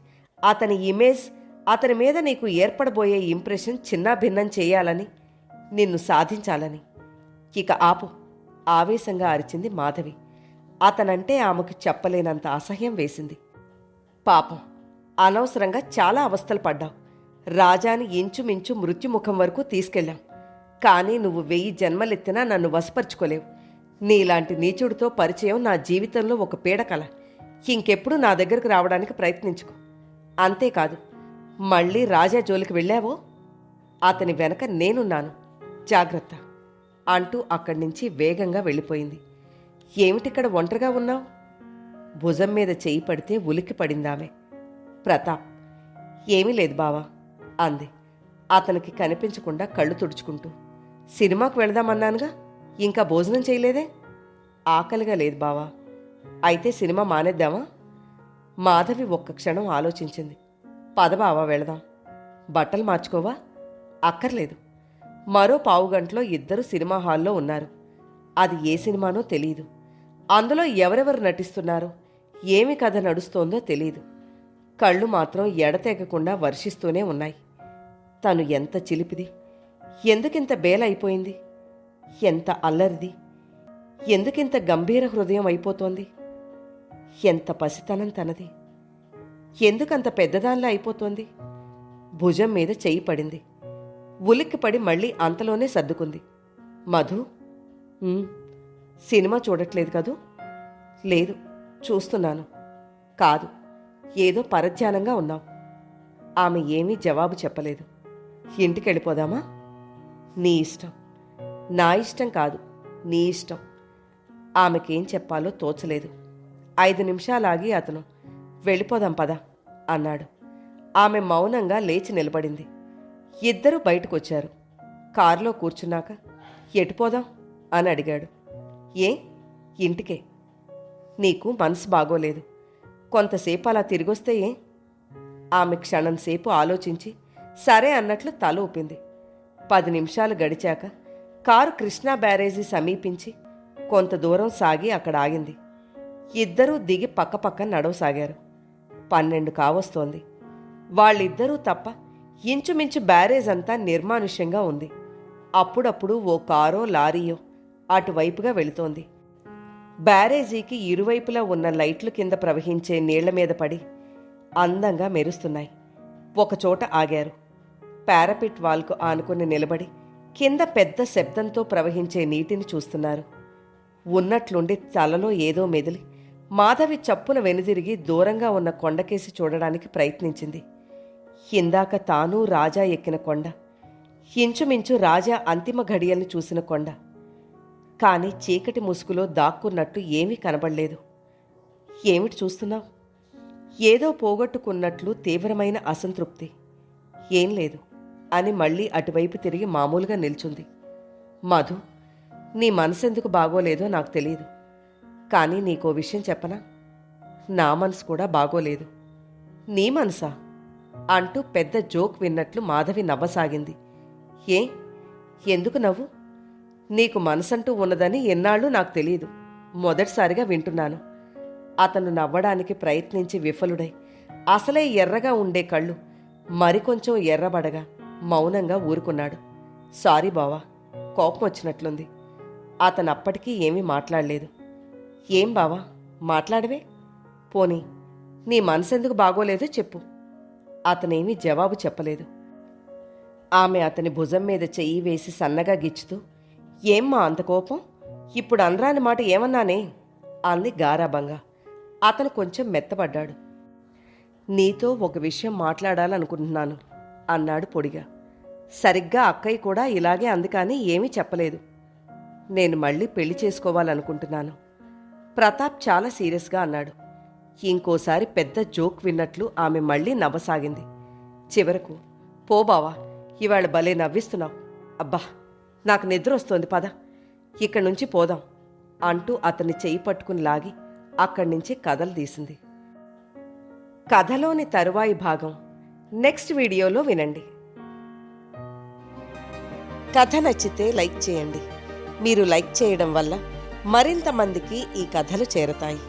అతని ఇమేజ్, అతని మీద నీకు ఏర్పడబోయే ఇంప్రెషన్ చిన్నాభిన్నం చేయాలని, నిన్ను సాధించాలని. ఇక ఆపు, ఆవేశంగా అరిచింది మాధవి. అతనంటే ఆమెకు చెప్పలేనంత అసహ్యం వేసింది. పాపం, అనవసరంగా చాలా అవస్థలు పడ్డావు. రాజాని ఇంచుమించు మృత్యుముఖం వరకు తీసుకెళ్ళాం. కానీ నువ్వు 1000 జన్మలెత్తినా నన్ను వశపరుచుకోలేవు. నీలాంటి నీచుడితో పరిచయం నా జీవితంలో ఒక పీడకల. ఇంకెప్పుడు నా దగ్గరకు రావడానికి ప్రయత్నించుకో. అంతేకాదు, మళ్ళీ రాజా జోలికి వెళ్ళావో అతని వెనక నేనున్నాను, జాగ్రత్త అంటూ అక్కడి నుంచి వేగంగా వెళ్ళిపోయింది. ఏమిటిక్కడ ఒంటరిగా ఉన్నావు? భుజం మీద చెయ్యి పడితే ఉలిక్కి పడిందామె. ప్రతాప్. ఏమీ లేదు బావా అంది అతనికి కనిపించకుండా కళ్ళు తుడుచుకుంటూ. సినిమాకు వెళదామన్నానుగా, ఇంకా భోజనం చేయలేదే? ఆకలిగా లేదు బావా. అయితే సినిమా మానేద్దామా? మాధవి ఒక్క క్షణం ఆలోచించింది. పద బావా, వెళదాం. బట్టలు మార్చుకోవా? అక్కర్లేదు. మరో పావుగంటలో ఇద్దరు సినిమా హాల్లో ఉన్నారు. అది ఏ సినిమానో తెలీదు. అందులో ఎవరెవరు నటిస్తున్నారో, ఏమి కథ నడుస్తోందో తెలీదు. కళ్ళు మాత్రం ఎడతెగకుండా వర్షిస్తూనే ఉన్నాయి. తను ఎంత చిలిపిది, ఎందుకింత బేలైపోయింది, ఎంత అల్లరిది, ఎందుకింత గంభీర హృదయం అయిపోతోంది, ఎంత పసితనం తనది, ఎందుకంత పెద్దదానిలా అయిపోతోంది. భుజం మీద చెయ్యి పడింది. ఉలిక్కిపడి మళ్ళీ అంతలోనే సర్దుకుంది. మధు, సినిమా చూడట్లేదు కదూ? లేదు, చూస్తున్నాను. కాదు, ఏదో పరధ్యానంగా ఉన్నావు. ఆమె ఏమీ జవాబు చెప్పలేదు. ఇంటికెళ్ళిపోదామా? నీ ఇష్టం. నా ఇష్టం కాదు, నీ ఇష్టం. ఆమెకేం చెప్పాలో తోచలేదు. 5 నిమిషాలాగి అతను వెళ్ళిపోదాం పద అన్నాడు. ఆమె మౌనంగా లేచి నిలబడింది. ఇద్దరూ బయటకొచ్చారు. కారులో కూర్చున్నాక ఎటుపోదాం అని అడిగాడు. ఏ, ఇంటికే. నీకు మనసు బాగోలేదు, కొంతసేపు అలా తిరిగొస్తే ఏ? ఆమె క్షణంసేపు ఆలోచించి సరే అన్నట్లు తల ఊపింది. 10 నిమిషాలు గడిచాక కారు కృష్ణా బ్యారేజీ సమీపించి కొంత దూరం సాగి అక్కడ ఆగింది. ఇద్దరూ దిగి పక్కపక్క నడవసాగారు. 12 కావస్తోంది. వాళ్ళిద్దరూ తప్ప ఇంచుమించు బ్యారేజ్ అంతా నిర్మానుష్యంగా ఉంది. అప్పుడప్పుడు ఓ కారో లారీయో అటువైపుగా వెళుతోంది. బ్యారేజీకి ఇరువైపులా ఉన్న లైట్లు కింద ప్రవహించే నీళ్ల మీద పడి అందంగా మెరుస్తున్నాయి. ఒకచోట ఆగారు. పారాపిట్ వాల్కు ఆనుకుని నిలబడి కింద పెద్ద శబ్దంతో ప్రవహించే నీటిని చూస్తున్నారు. ఉన్నట్లుండి తలలో ఏదో మెదిలి మాధవి చప్పున వెనుదిరిగి దూరంగా ఉన్న కొండకేసి చూడడానికి ప్రయత్నించింది. ఇందాక తాను రాజా ఎక్కిన కొండ, ఇంచుమించు రాజా అంతిమ ఘడియల్ని చూసిన కొండ. కాని చీకటి ముసుగులో దాక్కున్నట్టు ఏమీ కనబడలేదు. ఏమిటి చూస్తున్నావు? ఏదో పోగొట్టుకున్నట్లు తీవ్రమైన అసంతృప్తి. ఏం లేదు అని మళ్ళీ అటువైపు తిరిగి మామూలుగా నిల్చుంది. మధు, నీ మనసెందుకు బాగోలేదో నాకు తెలియదు, కానీ నీకో విషయం చెప్పనా? నా మనసు కూడా బాగోలేదు. నీ మనసా అంటూ పెద్ద జోక్ విన్నట్లు మాధవి నవ్వసాగింది. ఏ, ఎందుకు నవ్వు? నీకు మనసంటూ ఉన్నదని ఎన్నాళ్ళు నాకు తెలియదు, మొదటిసారిగా వింటున్నాను. అతను నవ్వడానికి ప్రయత్నించి విఫలుడై అసలే ఎర్రగా ఉండే కళ్ళు మరికొంచెం ఎర్రబడగా మౌనంగా ఊరుకున్నాడు. సారీ బావా, కోపం వచ్చినట్లుంది. అతనప్పటికీ ఏమీ మాట్లాడలేదు. ఏం బావా, మాట్లాడవే? పోనీ నీ మనసెందుకు బాగోలేదో చెప్పు. అతనేమీ జవాబు చెప్పలేదు. ఆమె అతని భుజం మీద చెయ్యి వేసి సన్నగా గిచ్చుతూ, ఏమ్మా అంత కోపం? ఇప్పుడు అనరాని మాట ఏమన్నానే అంది గారాబంగా. అతను కొంచెం మెత్తబడ్డాడు. నీతో ఒక విషయం మాట్లాడాలనుకుంటున్నాను అన్నాడు పొడిగా. సరిగ్గా అక్కయ్య కూడా ఇలాగే అంది, కానీ ఏమీ చెప్పలేదు. నేను మళ్ళీ పెళ్లి చేసుకోవాలనుకుంటున్నాను. ప్రతాప్ చాలా సీరియస్గా అన్నాడు. ఇంకోసారి పెద్ద జోక్ విన్నట్లు ఆమె మళ్ళీ నవ్వసాగింది. చివరకు, పో బావా, ఇవాళ భలే నవ్విస్తున్నావు. అబ్బా, నాకు నిద్ర వస్తోంది, పద ఇక్కడి నుంచి పోదాం అంటూ అతన్ని చెయ్యి పట్టుకుని లాగి అక్కడి నుంచి కదలదీసింది. కథలోని తరువాయి భాగం నెక్స్ట్ వీడియోలో వినండి. కథ నచ్చితే లైక్ చేయండి. మీరు లైక్ చేయడం వల్ల మరింత మందికి ఈ కథలు చేరతాయి.